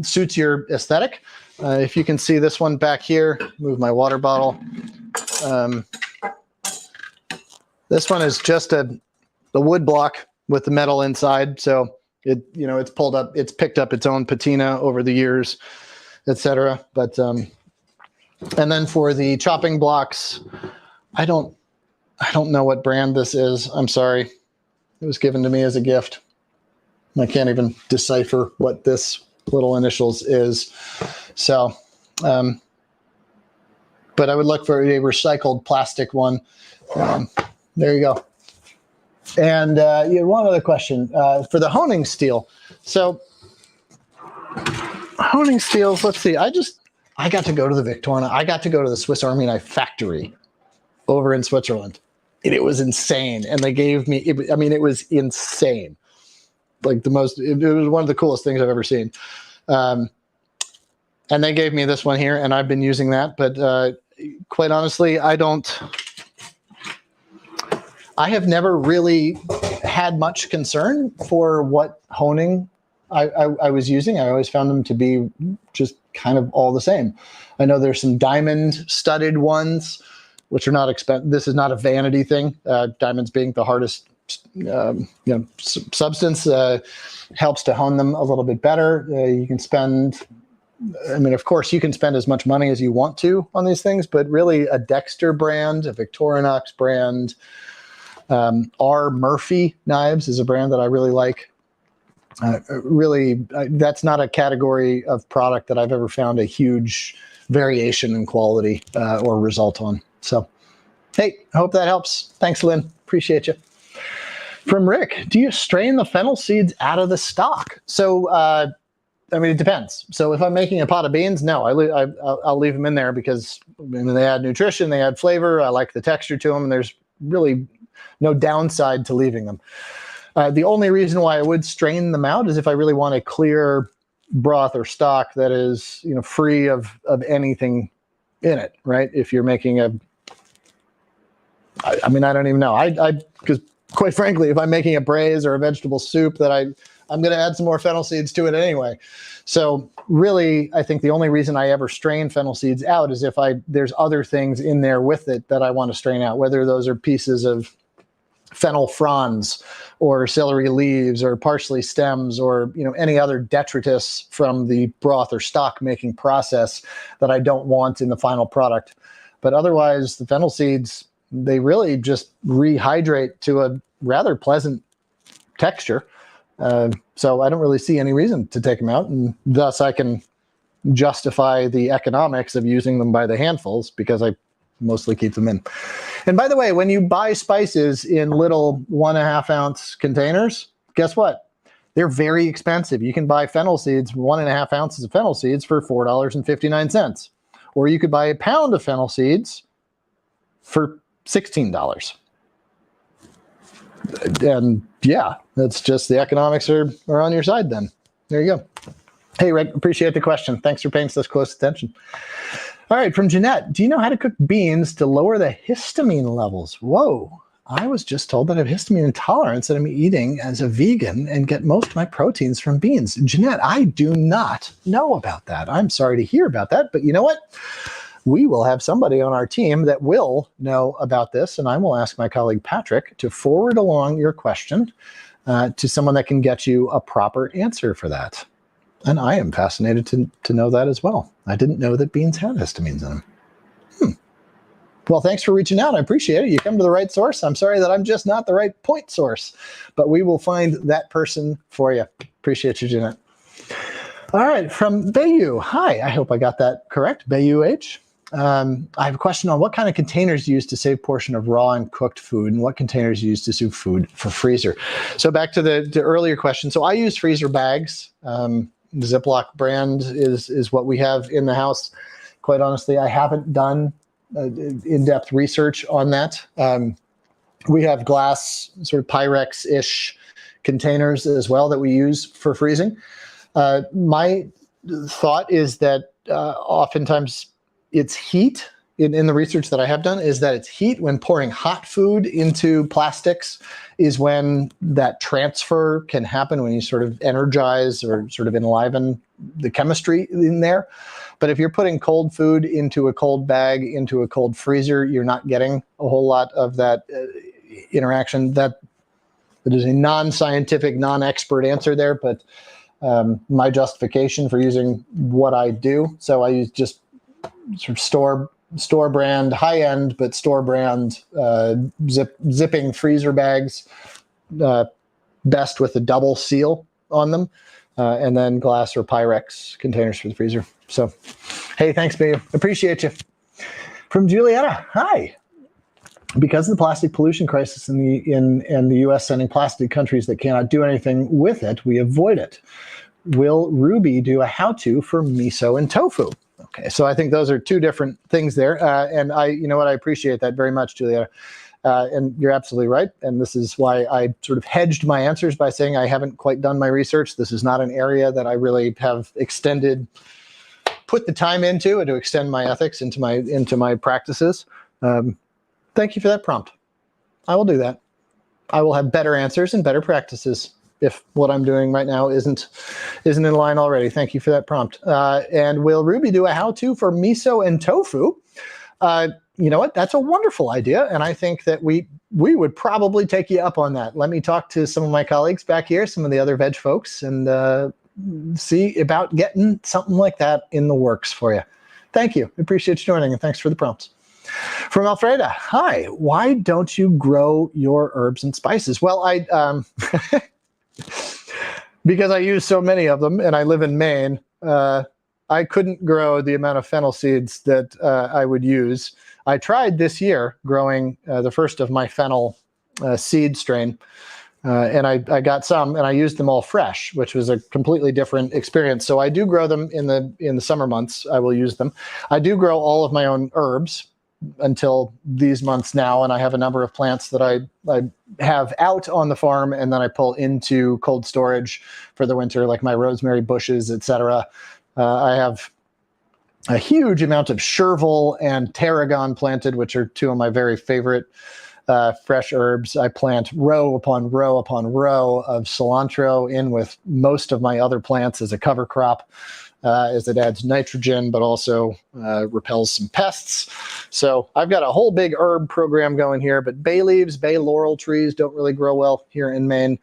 [SPEAKER 1] suits your aesthetic. If you can see this one back here, move my water bottle. This one is just a wood block with the metal inside. So it's pulled up, it's picked up its own patina over the years, etc. But and then for the chopping blocks, I don't know what brand this is. I'm sorry. It was given to me as a gift. I can't even decipher what this little initials is. So, but I would look for a recycled plastic one. There you go. And you had one other question for the honing steel. So honing steels, let's see. I got to go to the Victorina. I got to go to the Swiss Army Knife factory over in Switzerland. And it was insane. And they gave me, it was insane. Like it was one of the coolest things I've ever seen. And they gave me this one here, and I've been using that. But quite honestly, I have never really had much concern for what honing I was using. I always found them to be just kind of all the same. I know there's some diamond studded ones, which are not expensive. This is not a vanity thing. Diamonds being the hardest substance helps to hone them a little bit better. You can spend, of course, you can spend as much money as you want to on these things, but really a Dexter brand, a Victorinox brand, R. Murphy knives is a brand that I really like. That's not a category of product that I've ever found a huge variation in quality or result on. So, hey, I hope that helps. Thanks, Lynn. Appreciate you. From Rick, do you strain the fennel seeds out of the stalk? So, it depends. So if I'm making a pot of beans, no, I'll leave them in there because they add nutrition, they add flavor. I like the texture to them, and there's really no downside to leaving them. The only reason why I would strain them out is if I really want a clear broth or stock that is, free of anything in it, right? If you're making I don't even know. Because quite frankly, if I'm making a braise or a vegetable soup, that I'm going to add some more fennel seeds to it anyway. So really, I think the only reason I ever strain fennel seeds out is if there's other things in there with it that I want to strain out, whether those are pieces of fennel fronds or celery leaves or parsley stems or any other detritus from the broth or stock making process that I don't want in the final product. But otherwise, the fennel seeds, they really just rehydrate to a rather pleasant texture. So I don't really see any reason to take them out, and thus I can justify the economics of using them by the handfuls because I mostly keep them in. And by the way, when you buy spices in little 1.5 ounce containers, guess what? They're very expensive. You can buy fennel seeds, 1.5 ounces of fennel seeds for $4.59. Or you could buy a pound of fennel seeds for $16. And yeah, that's just the economics are on your side then. There you go. Hey, Rick, appreciate the question. Thanks for paying such close attention. All right, from Jeanette, do you know how to cook beans to lower the histamine levels? Whoa, I was just told that I have histamine intolerance that I'm eating as a vegan and get most of my proteins from beans. Jeanette, I do not know about that. I'm sorry to hear about that, but you know what? We will have somebody on our team that will know about this, and I will ask my colleague Patrick to forward along your question to someone that can get you a proper answer for that. And I am fascinated to know that as well. I didn't know that beans had histamines in them. Well, thanks for reaching out. I appreciate it. You come to the right source. I'm sorry that I'm just not the right point source, but we will find that person for you. Appreciate you, Jeanette. All right, from Bayou. Hi, I hope I got that correct. Bayou H. I have a question on what kind of containers you use to save portion of raw and cooked food, and what containers you use to save food for freezer. So back to the earlier question. So I use freezer bags. The Ziploc brand is what we have in the house. Quite honestly, I haven't done in-depth research on that. We have glass, sort of Pyrex-ish containers as well that we use for freezing. My thought is that oftentimes it's heat. In the research that I have done is that it's heat. When pouring hot food into plastics is when that transfer can happen, when you sort of energize or sort of enliven the chemistry in there. But if you're putting cold food into a cold bag, into a cold freezer, you're not getting a whole lot of that interaction. That is a non-scientific, non-expert answer there, but my justification for using what I do. So I use just sort of store brand, high end, but store brand zipping freezer bags, best with a double seal on them, and then glass or Pyrex containers for the freezer. So, hey, thanks, babe. Appreciate you. From Julietta, hi. Because of the plastic pollution crisis in the U.S. sending plastic to countries that cannot do anything with it, we avoid it. Will Ruby do a how-to for miso and tofu? Okay, so I think those are two different things there, and I appreciate that very much, Julia. And you're absolutely right, and this is why I sort of hedged my answers by saying I haven't quite done my research. This is not an area that I really have put the time into, and to extend my ethics into my practices. Thank you for that prompt. I will do that. I will have better answers and better practices if what I'm doing right now isn't in line already. Thank you for that prompt. And will Ruby do a how-to for miso and tofu? You know what? That's a wonderful idea, and I think that we would probably take you up on that. Let me talk to some of my colleagues back here, some of the other veg folks, and see about getting something like that in the works for you. Thank you. Appreciate you joining, and thanks for the prompts. From Alfreda, hi. Why don't you grow your herbs and spices? Well, because I use so many of them, and I live in Maine, I couldn't grow the amount of fennel seeds that I would use. I tried this year growing the first of my fennel seed strain, and I got some, and I used them all fresh, which was a completely different experience. So I do grow them in the summer months. I will use them. I do grow all of my own herbs until these months now, and I have a number of plants that I have out on the farm, and then I pull into cold storage for the winter, like my rosemary bushes, etc. I have a huge amount of chervil and tarragon planted, which are two of my very favorite fresh herbs. I plant row upon row upon row of cilantro in with most of my other plants as a cover crop, as it adds nitrogen, but also repels some pests. So I've got a whole big herb program going here, but bay leaves, bay laurel trees don't really grow well here in Maine,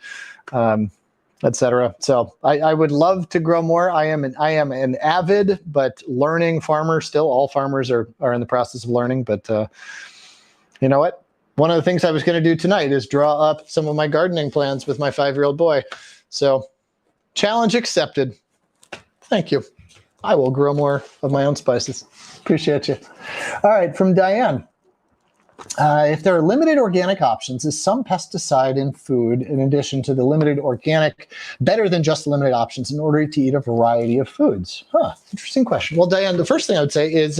[SPEAKER 1] etc. So I would love to grow more. I am an avid but learning farmer still. All farmers are in the process of learning, but you know what? One of the things I was going to do tonight is draw up some of my gardening plans with my 5-year-old boy. So challenge accepted. Thank you. I will grow more of my own spices. Appreciate you. All right, from Diane. If there are limited organic options, is some pesticide in food, in addition to the limited organic, better than just limited options in order to eat a variety of foods? Interesting question. Well, Diane, the first thing I would say is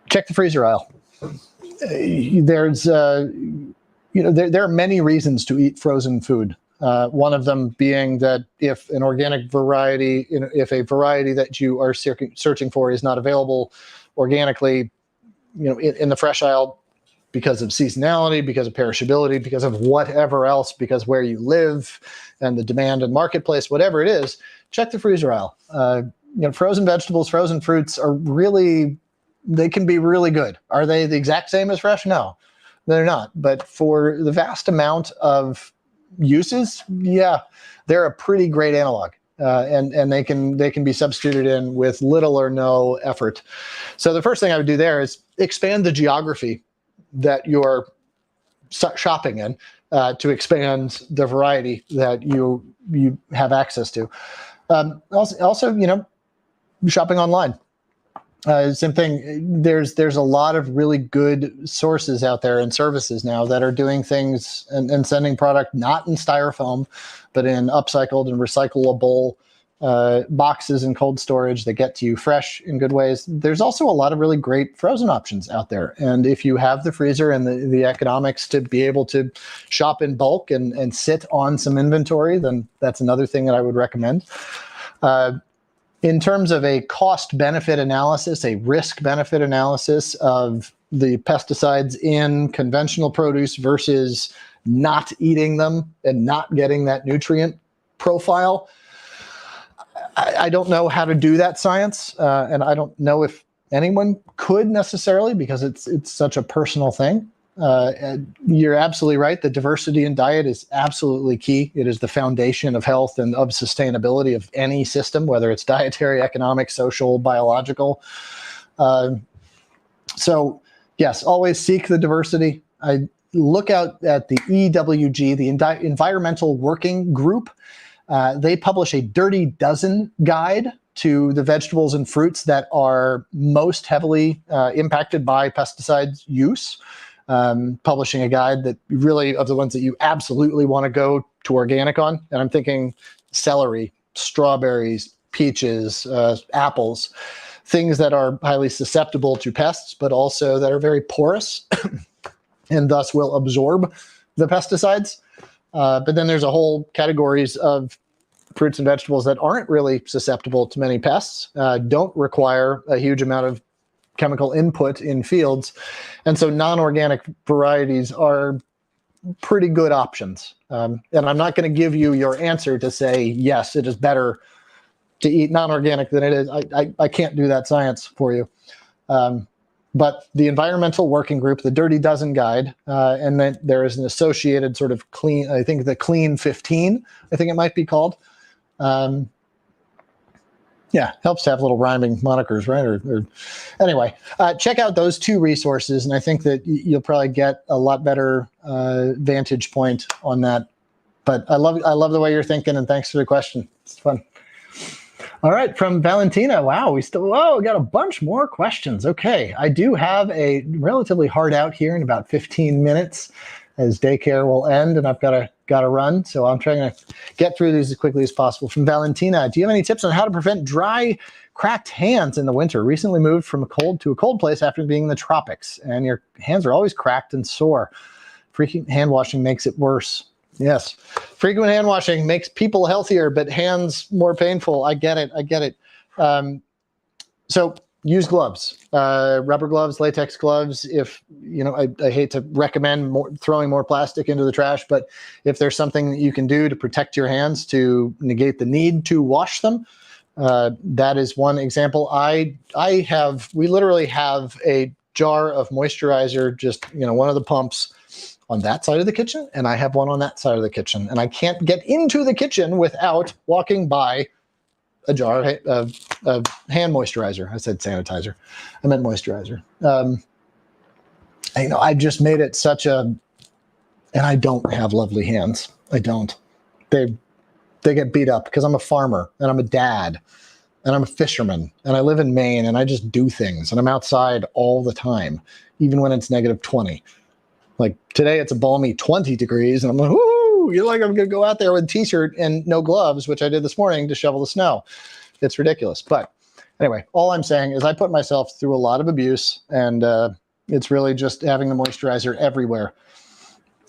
[SPEAKER 1] check the freezer aisle. There's, there are many reasons to eat frozen food. One of them being that if an organic variety, if a variety that you are searching for is not available organically, in the fresh aisle, because of seasonality, because of perishability, because of whatever else, because where you live and the demand and marketplace, whatever it is, check the freezer aisle. Frozen vegetables, frozen fruits are really, they can be really good. Are they the exact same as fresh? No, they're not. But for the vast amount of uses, yeah, they're a pretty great analog. And they can be substituted in with little or no effort. So the first thing I would do there is expand the geography that you're shopping in to expand the variety that you have access to. Also, shopping online. Same thing. There's a lot of really good sources out there and services now that are doing things and sending product not in styrofoam, but in upcycled and recyclable boxes and cold storage that get to you fresh in good ways. There's also a lot of really great frozen options out there. And if you have the freezer and the economics to be able to shop in bulk and sit on some inventory, then that's another thing that I would recommend. In terms of a cost-benefit analysis, a risk-benefit analysis of the pesticides in conventional produce versus not eating them and not getting that nutrient profile, I don't know how to do that science, and I don't know if anyone could necessarily, because it's such a personal thing. And you're absolutely right. The diversity in diet is absolutely key. It is the foundation of health and of sustainability of any system, whether it's dietary, economic, social, biological. So yes, always seek the diversity. I look out at the EWG, the Environmental Working Group. They publish a Dirty Dozen guide to the vegetables and fruits that are most heavily impacted by pesticides use. Publishing a guide that really, of the ones that you absolutely want to go to organic on. And I'm thinking celery, strawberries, peaches, apples, things that are highly susceptible to pests, but also that are very porous and thus will absorb the pesticides. But then there's a whole categories of fruits and vegetables that aren't really susceptible to many pests, don't require a huge amount of chemical input in fields. And so non-organic varieties are pretty good options. And I'm not going to give you your answer to say, yes, it is better to eat non-organic than it is. I can't do that science for you. But the Environmental Working Group, the Dirty Dozen guide, and then there is an associated sort of clean, I think the Clean 15, I think it might be called. Yeah, helps to have little rhyming monikers, right? Or anyway, check out those two resources, and I think that you'll probably get a lot better vantage point on that. But I love the way you're thinking, and thanks for the question. It's fun. All right, from Valentina. Wow, we got a bunch more questions. Okay, I do have a relatively hard out here in about 15 minutes, as daycare will end, and I've got to run. So I'm trying to get through these as quickly as possible. From Valentina, do you have any tips on how to prevent dry, cracked hands in the winter? Recently moved from a cold to a cold place after being in the tropics, and your hands are always cracked and sore. Frequent hand washing makes it worse. Yes, frequent hand washing makes people healthier, but hands more painful. I get it. So use gloves, rubber gloves, latex gloves. If, I hate to recommend throwing more plastic into the trash, but if there's something that you can do to protect your hands to negate the need to wash them, that is one example. We literally have a jar of moisturizer, just, one of the pumps on that side of the kitchen, and I have one on that side of the kitchen, and I can't get into the kitchen without walking by a jar of hand moisturizer. I said sanitizer. I meant moisturizer. I just made it such a And I don't have lovely hands. I don't. They get beat up because I'm a farmer and I'm a dad and I'm a fisherman and I live in Maine and I just do things and I'm outside all the time, even when it's -20. Like today it's a balmy 20 degrees and I'm like, whoo, you're like, I'm going to go out there with a t-shirt and no gloves, which I did this morning to shovel the snow. It's ridiculous. But anyway, all I'm saying is I put myself through a lot of abuse and it's really just having the moisturizer everywhere.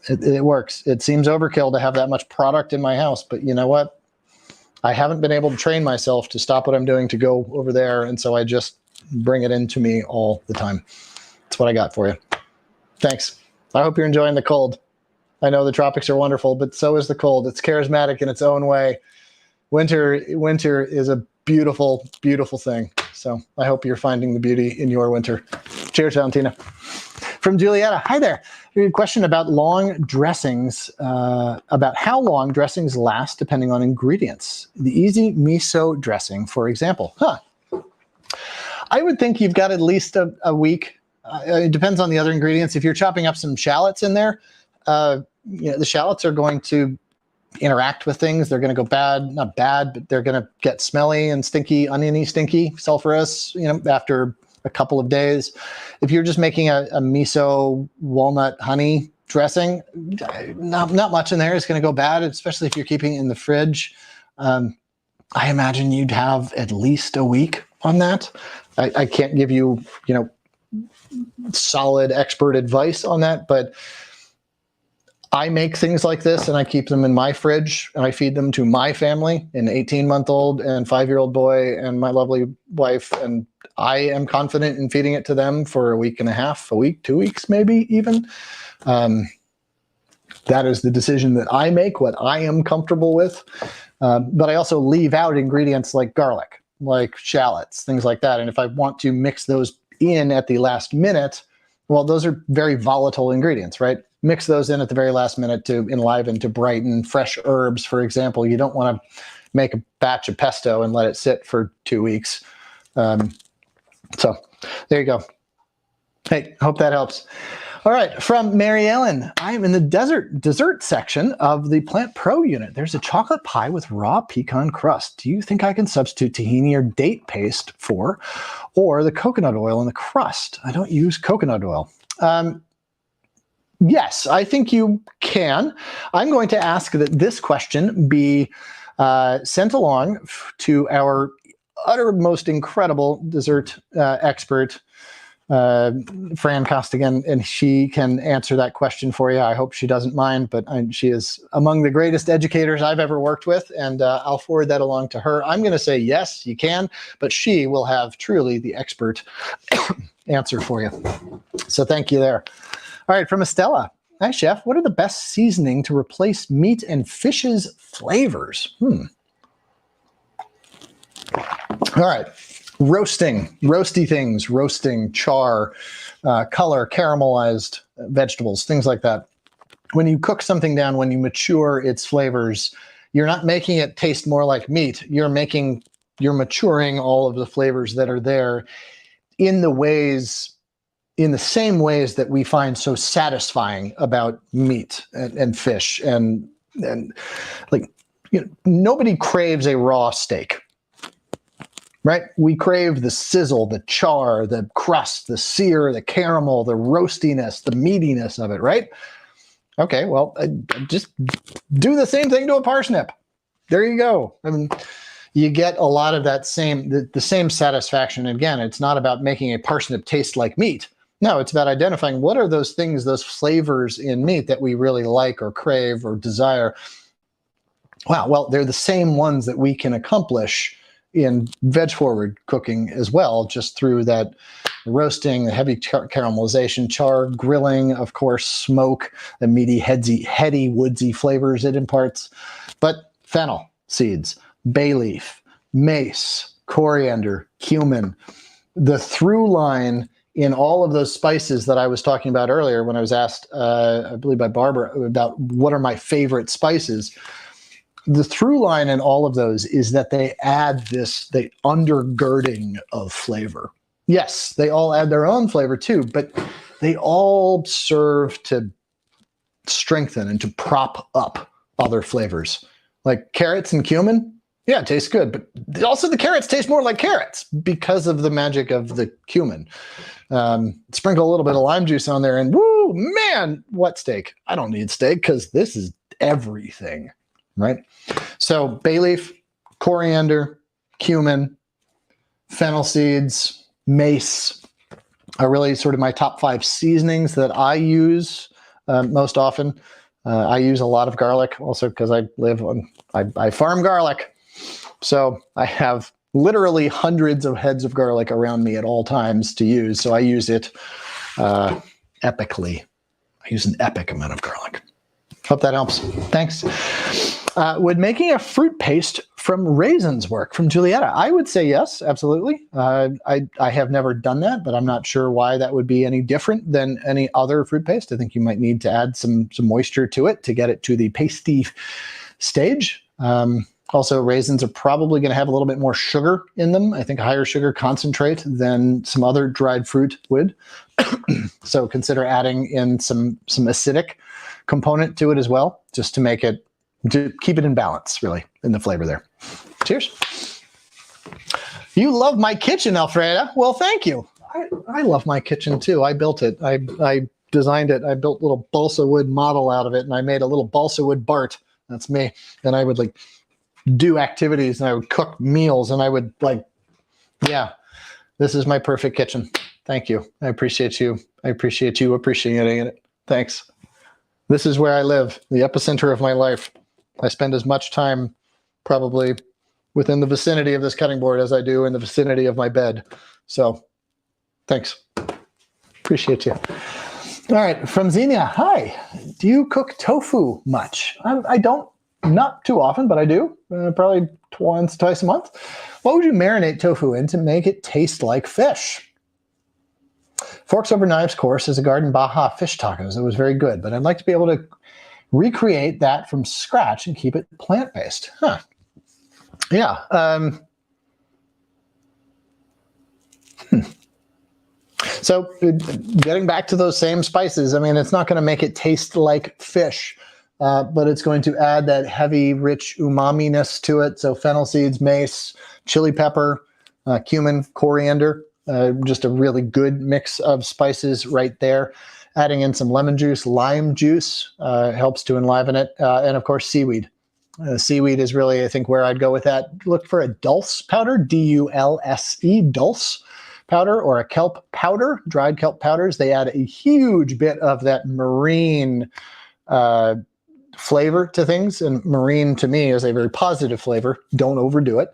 [SPEAKER 1] It works. It seems overkill to have that much product in my house, but you know what? I haven't been able to train myself to stop what I'm doing to go over there, and so I just bring it into me all the time. That's what I got for you. Thanks. I hope you're enjoying the cold. I know the tropics are wonderful, but so is the cold. It's charismatic in its own way. Winter is a beautiful, beautiful thing. So I hope you're finding the beauty in your winter. Cheers, Valentina. From Julietta, hi there. A question about long dressings, about how long dressings last depending on ingredients. The easy miso dressing, for example. I would think you've got at least a week. It depends on the other ingredients. If you're chopping up some shallots in there, the shallots are going to interact with things. They're going to go bad, not bad, but they're going to get smelly and stinky, oniony, stinky, sulfurous, after a couple of days. If you're just making a miso walnut honey dressing, not much in there is going to go bad, especially if you're keeping it in the fridge. I imagine you'd have at least a week on that. I can't give you, solid expert advice on that, but I make things like this and I keep them in my fridge and I feed them to my family, an 18-month-old and 5-year-old boy and my lovely wife. And I am confident in feeding it to them for a week and a half, a week, 2 weeks, maybe even. That is the decision that I make, what I am comfortable with. But I also leave out ingredients like garlic, like shallots, things like that. And if I want to mix those in at the last minute, well, those are very volatile ingredients, right? Mix those in at the very last minute to enliven, to brighten. Fresh herbs, for example. You don't want to make a batch of pesto and let it sit for 2 weeks. So there you go. Hey, hope that helps. All right, from Mary Ellen. I'm in the dessert section of the Plant Pro unit. There's a chocolate pie with raw pecan crust. Do you think I can substitute tahini or date paste for, or the coconut oil in the crust? I don't use coconut oil. Yes, I think you can. I'm going to ask that this question be sent along to our uttermost incredible dessert expert, Fran Costigan, and she can answer that question for you. I hope she doesn't mind, but she is among the greatest educators I've ever worked with, and I'll forward that along to her. I'm going to say yes, you can, but she will have truly the expert answer for you. So thank you there. All right, from Estella. Hi, Chef. What are the best seasoning to replace meat and fish's flavors? All right. Roasty things, roasting, char, color, caramelized vegetables, things like that. When you cook something down, when you mature its flavors, you're not making it taste more like meat. You're maturing all of the flavors that are there in the same ways that we find so satisfying about meat and fish. And like, nobody craves a raw steak. Right? We crave the sizzle, the char, the crust, the sear, the caramel, the roastiness, the meatiness of it, right? Okay, well, just do the same thing to a parsnip. There you go. I mean, you get a lot of that the same satisfaction. Again, it's not about making a parsnip taste like meat. No, it's about identifying what are those things, those flavors in meat that we really like or crave or desire. Wow, well, they're the same ones that we can accomplish in veg-forward cooking as well, just through that roasting, the heavy caramelization, char, grilling, of course, smoke, the meaty, heady, woodsy flavors it imparts. But fennel seeds, bay leaf, mace, coriander, cumin, the through line in all of those spices that I was talking about earlier when I was asked, I believe by Barbara, about what are my favorite spices. The through line in all of those is that they add the undergirding of flavor. Yes, they all add their own flavor too, but they all serve to strengthen and to prop up other flavors. Like carrots and cumin, yeah, it tastes good, but also the carrots taste more like carrots because of the magic of the cumin. Sprinkle a little bit of lime juice on there and woo, man, what steak? I don't need steak because this is everything, right? So bay leaf, coriander, cumin, fennel seeds, mace are really sort of my top 5 seasonings that I use most often. I use a lot of garlic also because I farm garlic. So I have literally hundreds of heads of garlic around me at all times to use. So I use it epically. I use an epic amount of garlic. Hope that helps. Thanks. Would making a fruit paste from raisins work? From Julietta. I would say yes, absolutely. I have never done that, but I'm not sure why that would be any different than any other fruit paste. I think you might need to add some moisture to it to get it to the pasty stage. Also, raisins are probably going to have a little bit more sugar in them. I think a higher sugar concentrate than some other dried fruit would. So consider adding in some acidic component to it as well, just to make it, to keep it in balance, really, in the flavor there. Cheers. You love my kitchen, Alfreda. Well, thank you. I love my kitchen too. I built it. I designed it. I built a little balsa wood model out of it, and I made a little balsa wood Bart. That's me. And I would like do activities, and I would cook meals, and I would yeah, this is my perfect kitchen. Thank you. I appreciate you. I appreciate you appreciating it. Thanks. This is where I live, the epicenter of my life. I spend as much time probably within the vicinity of this cutting board as I do in the vicinity of my bed. So thanks. Appreciate you. All right, from Xenia. Hi. Do you cook tofu much? I don't. Not too often, but I do. Probably once, twice a month. What would you marinate tofu in to make it taste like fish? Forks Over Knives course is a Garden Baja fish tacos. It was very good, but I'd like to be able to recreate that from scratch and keep it plant-based. Huh. Yeah. So getting back to those same spices, I mean, it's not going to make it taste like fish. But it's going to add that heavy, rich umami-ness to it. So fennel seeds, mace, chili pepper, cumin, coriander, just a really good mix of spices right there. Adding in some lemon juice, lime juice helps to enliven it. And of course, seaweed. Seaweed is really, I think, where I'd go with that. Look for a dulse powder, D-U-L-S-E, dulse powder, or a kelp powder, dried kelp powders. They add a huge bit of that marine flavor to things, and marine to me is a very positive flavor. Don't overdo it.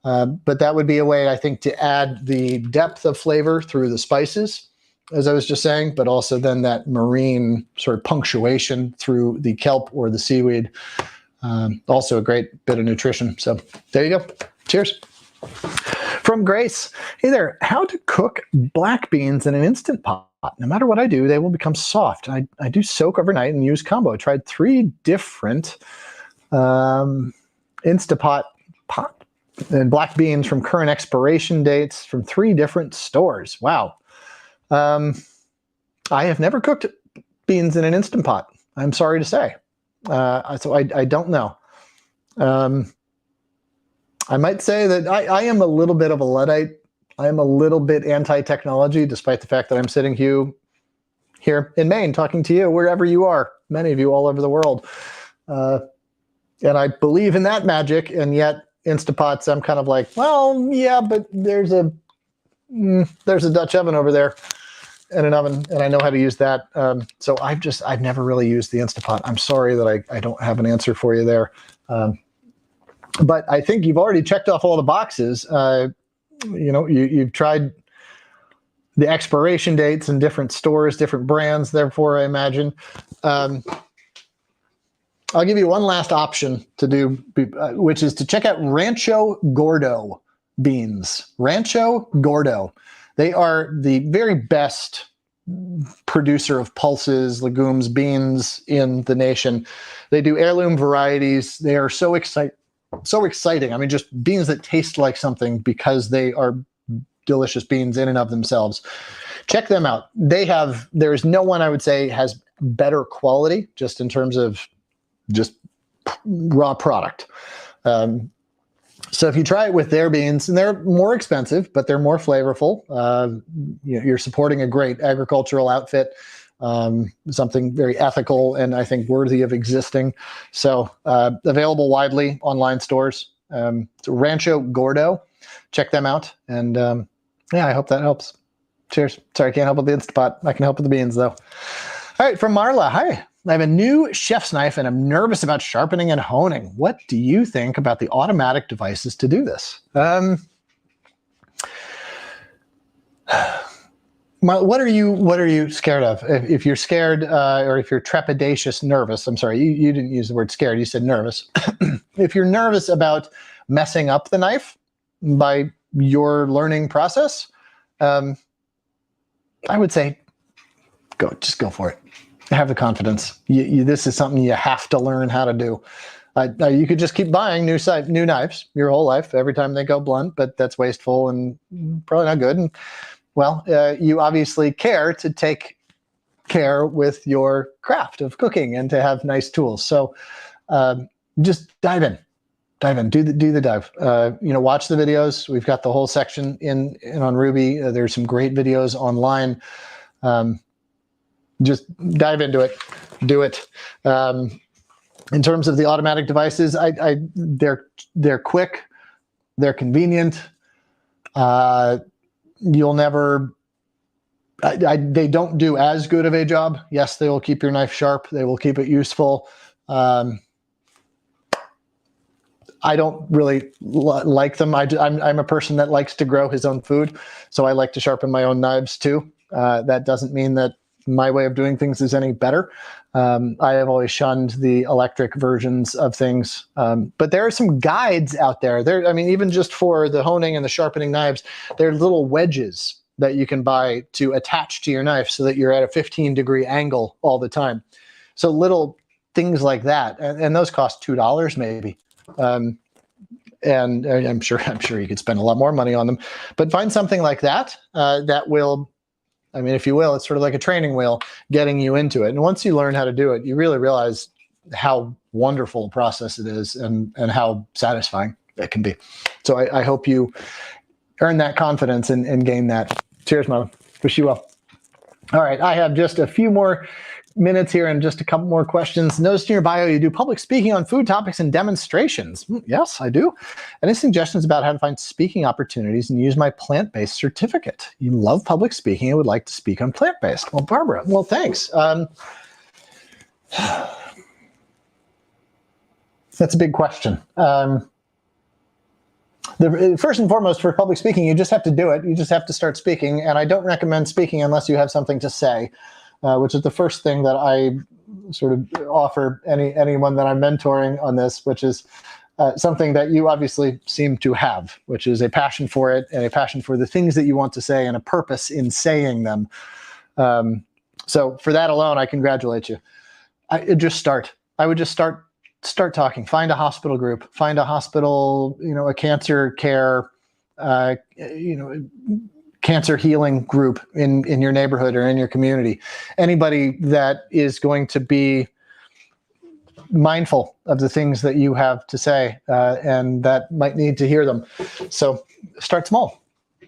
[SPEAKER 1] But that would be a way, I think, to add the depth of flavor through the spices, as I was just saying, but also then that marine sort of punctuation through the kelp or the seaweed. Also a great bit of nutrition. So there you go. Cheers. From Grace. Hey there. How to cook black beans in an Instant Pot? No matter what I do, they will become soft. I do soak overnight and use combo. I tried 3 different Instapot pot and black beans from current expiration dates from 3 different stores. Wow. I have never cooked beans in an Instant Pot. I'm sorry to say. So I don't know. I might say that I am a little bit of a Luddite. I am a little bit anti-technology, despite the fact that I'm sitting here in Maine talking to you wherever you are, many of you all over the world. And I believe in that magic, and yet Instapots, I'm kind of like, well, yeah, but there's a Dutch oven over there and an oven, and I know how to use that. So I've never really used the Instapot. I'm sorry that I don't have an answer for you there. But I think you've already checked off all the boxes. You've tried the expiration dates in different stores, different brands, therefore, I imagine. I'll give you one last option to do, which is to check out Rancho Gordo beans. Rancho Gordo. They are the very best producer of pulses, legumes, beans in the nation. They do heirloom varieties. They are so exciting. I mean, just beans that taste like something because they are delicious beans in and of themselves. Check them out. There is no one I would say has better quality just in terms of just raw product. So if you try it with their beans, and they're more expensive, but they're more flavorful, you're supporting a great agricultural outfit, something very ethical and I think worthy of existing. So available widely online stores. It's Rancho Gordo. Check them out. And yeah, I hope that helps. Cheers. Sorry, I can't help with the Instapot. I can help with the beans though. All right, from Marla. Hi. I have a new chef's knife and I'm nervous about sharpening and honing. What do you think about the automatic devices to do this? What are you scared of? If you're scared or if you're trepidatious, nervous, I'm sorry, you didn't use the word scared, you said nervous. If you're nervous about messing up the knife by your learning process, I would say just go for it. Have the confidence. This is something you have to learn how to do. You could just keep buying new knives your whole life every time they go blunt, but that's wasteful and probably not good. And well, you obviously care to take care with your craft of cooking and to have nice tools. So just dive in, do the dive. Watch the videos. We've got the whole section in on Ruby. There's some great videos online. Just dive into it, do it. In terms of the automatic devices, they're quick, they're convenient. You'll never, they don't do as good of a job. Yes, they will keep your knife sharp. They will keep it useful. I don't really like them. I'm a person that likes to grow his own food, so I like to sharpen my own knives too. That doesn't mean that my way of doing things is any better. I have always shunned the electric versions of things, but there are some guides out there. Even just for the honing and the sharpening knives, there are little wedges that you can buy to attach to your knife so that you're at a 15-degree angle all the time. So little things like that, and those cost $2 maybe. And I'm sure you could spend a lot more money on them, but find something like that that will, if you will, it's sort of like a training wheel getting you into it. And once you learn how to do it, you really realize how wonderful a process it is and how satisfying it can be. So I hope you earn that confidence and gain that. Cheers, Mom. Wish you well. All right, I have just a few more minutes here and just a couple more questions. Noticed in your bio you do public speaking on food topics and demonstrations. Yes, I do. Any suggestions about how to find speaking opportunities and use my plant-based certificate? You love public speaking and would like to speak on plant-based. Well, Barbara, well, thanks. That's a big question. First and foremost, for public speaking, you just have to do it. You just have to start speaking. And I don't recommend speaking unless you have something to say. Which is the first thing that I sort of offer anyone that I'm mentoring on this, which is something that you obviously seem to have, which is a passion for it and a passion for the things that you want to say and a purpose in saying them. So for that alone, I congratulate you. I would just start talking. Find a hospital group. Find a hospital, a cancer care, cancer healing group in your neighborhood or in your community. Anybody that is going to be mindful of the things that you have to say and that might need to hear them. So start small.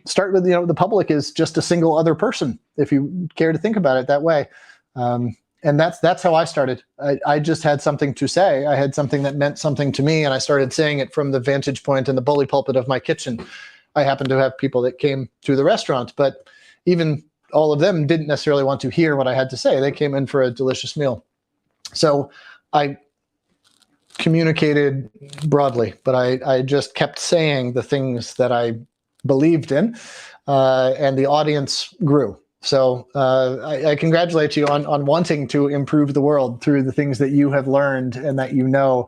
[SPEAKER 1] Start with, the public is just a single other person, if you care to think about it that way. And that's how I started. I just had something to say. I had something that meant something to me, and I started saying it from the vantage point and the bully pulpit of my kitchen. I happened to have people that came to the restaurant, but even all of them didn't necessarily want to hear what I had to say. They came in for a delicious meal. So I communicated broadly, but I just kept saying the things that I believed in, and the audience grew. So I congratulate you on wanting to improve the world through the things that you have learned and that you know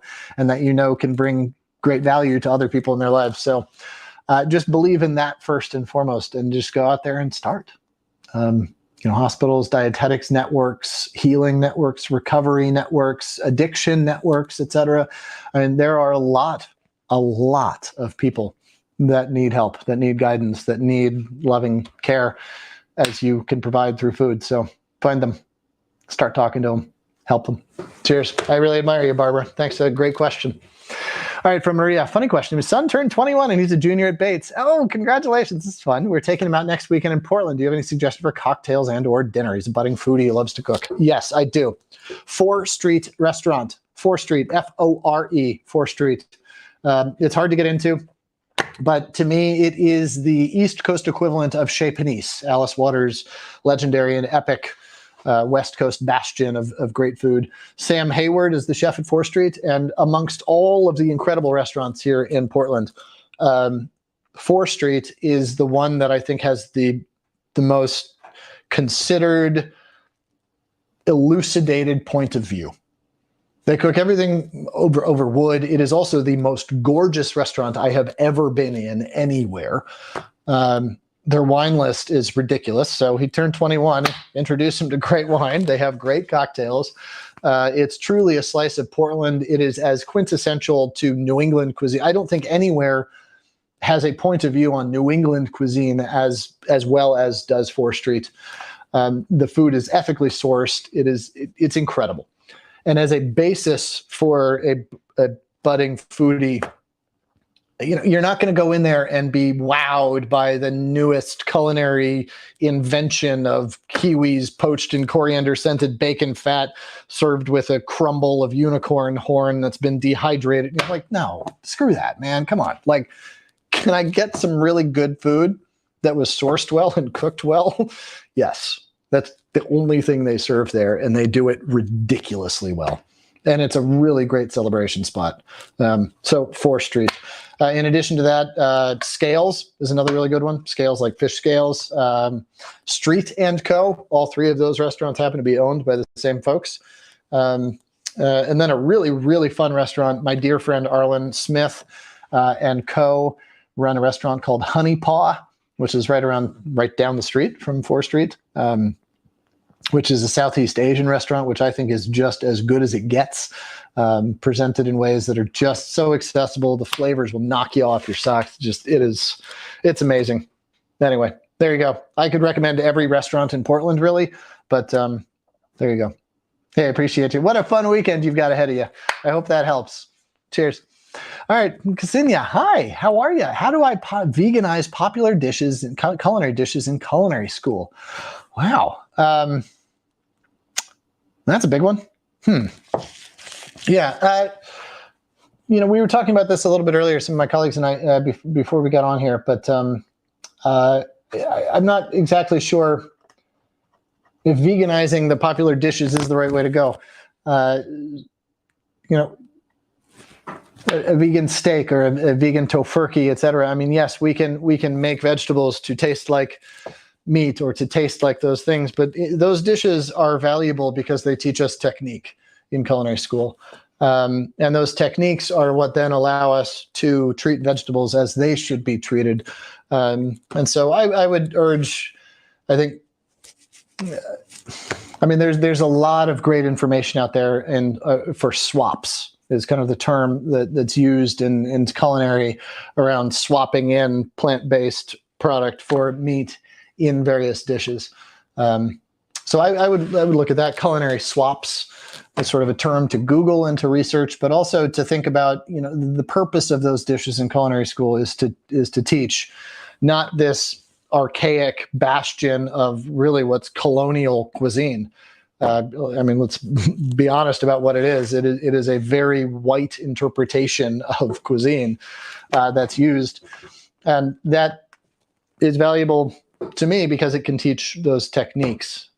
[SPEAKER 1] can bring great value to other people in their lives. So just believe in that first and foremost, and just go out there and start. Hospitals, dietetics networks, healing networks, recovery networks, addiction networks, etc. And there are a lot of people that need help, that need guidance, that need loving care, as you can provide through food. So find them. Start talking to them, help them. Cheers. I really admire you, Barbara. Thanks. A great question. All right, from Maria, funny question. His son turned 21 and he's a junior at Bates. Oh, congratulations. This is fun. We're taking him out next weekend in Portland. Do you have any suggestions for cocktails and or dinner? He's a budding foodie. He loves to cook. Yes, I do. 4th Street Restaurant. 4th Street, F-O-R-E, 4th Street. It's hard to get into, but to me, it is the East Coast equivalent of Chez Panisse, Alice Waters' legendary and epic West Coast bastion of great food. Sam Hayward is the chef at 4th Street, and amongst all of the incredible restaurants here in Portland, 4th Street is the one that I think has the most considered, elucidated point of view. They cook everything over wood. It is also the most gorgeous restaurant I have ever been in anywhere. Their wine list is ridiculous. So he turned 21, introduced him to great wine. They have great cocktails. It's truly a slice of Portland. It is as quintessential to New England cuisine. I don't think anywhere has a point of view on New England cuisine as well as does 4th Street. The food is ethically sourced. It's incredible. And as a basis for a budding foodie, you're not going to go in there and be wowed by the newest culinary invention of kiwis poached in coriander-scented bacon fat served with a crumble of unicorn horn that's been dehydrated. You're like, no, screw that, man. Come on. Like, can I get some really good food that was sourced well and cooked well? Yes. That's the only thing they serve there, and they do it ridiculously well. And it's a really great celebration spot. So 4th Street. In addition to that, Scales is another really good one. Scales like fish scales. Street & Co. All 3 of those restaurants happen to be owned by the same folks. And then a really, really fun restaurant. My dear friend Arlen Smith and Co. run a restaurant called Honey Paw, which is right down the street from 4th Street. Which is a Southeast Asian restaurant, which I think is just as good as it gets, presented in ways that are just so accessible. The flavors will knock you off your socks. It's amazing. Anyway, there you go. I could recommend every restaurant in Portland, really, but there you go. Hey, I appreciate you. What a fun weekend you've got ahead of you. I hope that helps. Cheers. All right, Ksenia, hi, how are you? How do I veganize popular dishes and culinary dishes in culinary school? Wow. That's a big one. Yeah. We were talking about this a little bit earlier, some of my colleagues and I, before we got on here, but I'm not exactly sure if veganizing the popular dishes is the right way to go. A vegan steak or a vegan tofurkey, et cetera. I mean, yes, we can make vegetables to taste like meat or to taste like those things, but those dishes are valuable because they teach us technique in culinary school. And those techniques are what then allow us to treat vegetables as they should be treated. And so I would urge, I think, there's a lot of great information out there, and for swaps is kind of the term that's used in culinary around swapping in plant-based product for meat in various dishes. So I would look at that. Culinary swaps as sort of a term to Google and to research, but also to think about, the purpose of those dishes in culinary school is to teach, not this archaic bastion of really what's colonial cuisine. Let's be honest about what it is. It is a very white interpretation of cuisine that's used, and that is valuable to me because it can teach those techniques,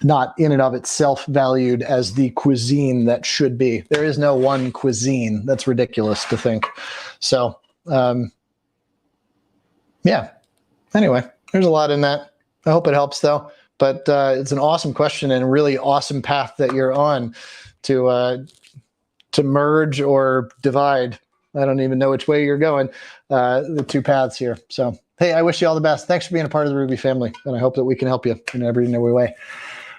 [SPEAKER 1] not in and of itself valued as the cuisine that should be. There is no one cuisine. That's ridiculous to think. So, yeah. Anyway, there's a lot in that. I hope it helps, though. But it's an awesome question and a really awesome path that you're on to merge or divide. I don't even know which way you're going, the two paths here. So, hey, I wish you all the best. Thanks for being a part of the Ruby family, and I hope that we can help you in every way.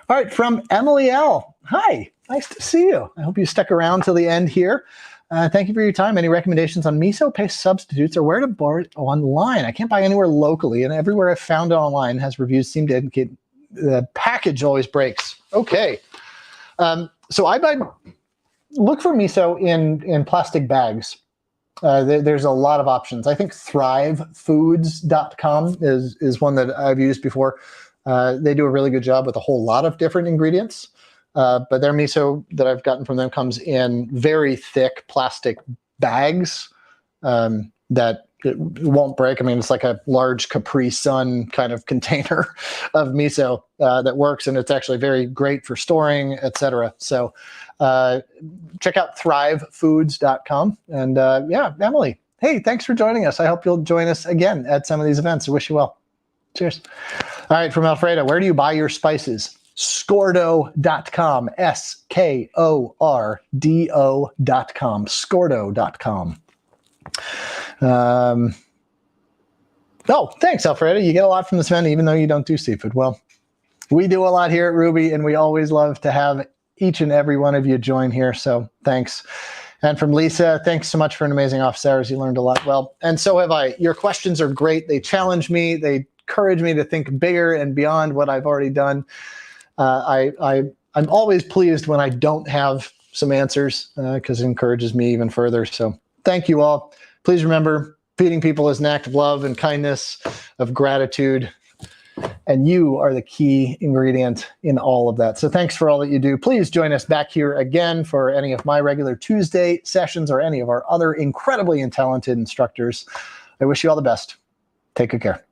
[SPEAKER 1] All right, from Emily L. Hi, nice to see you. I hope you stuck around till the end here. Thank you for your time. Any recommendations on miso paste substitutes or where to buy it online? I can't buy anywhere locally, and everywhere I've found it online has reviews seem to indicate the package always breaks. Okay. So I look for miso in plastic bags. There's a lot of options. I think thrivefoods.com is one that I've used before. They do a really good job with a whole lot of different ingredients. But their miso that I've gotten from them comes in very thick plastic bags that it won't break. I mean, it's like a large Capri Sun kind of container of miso that works, and it's actually very great for storing, etc. So check out thrivefoods.com. And yeah, Emily, hey, thanks for joining us. I hope you'll join us again at some of these events. I wish you well. Cheers. All right, from Alfredo, where do you buy your spices? Skordo.com, Skordo.com, Skordo.com. Oh, thanks, Alfredo. You get a lot from this event, even though you don't do seafood. Well, we do a lot here at Ruby, and we always love to have each and every one of you join here, so thanks. And from Lisa, thanks so much for an amazing office hours. You learned a lot. Well, and so have I. Your questions are great. They challenge me. They encourage me to think bigger and beyond what I've already done. I'm always pleased when I don't have some answers because it encourages me even further. So thank you all. Please remember, feeding people is an act of love and kindness, of gratitude, and you are the key ingredient in all of that. So thanks for all that you do. Please join us back here again for any of my regular Tuesday sessions or any of our other incredibly talented instructors. I wish you all the best. Take good care.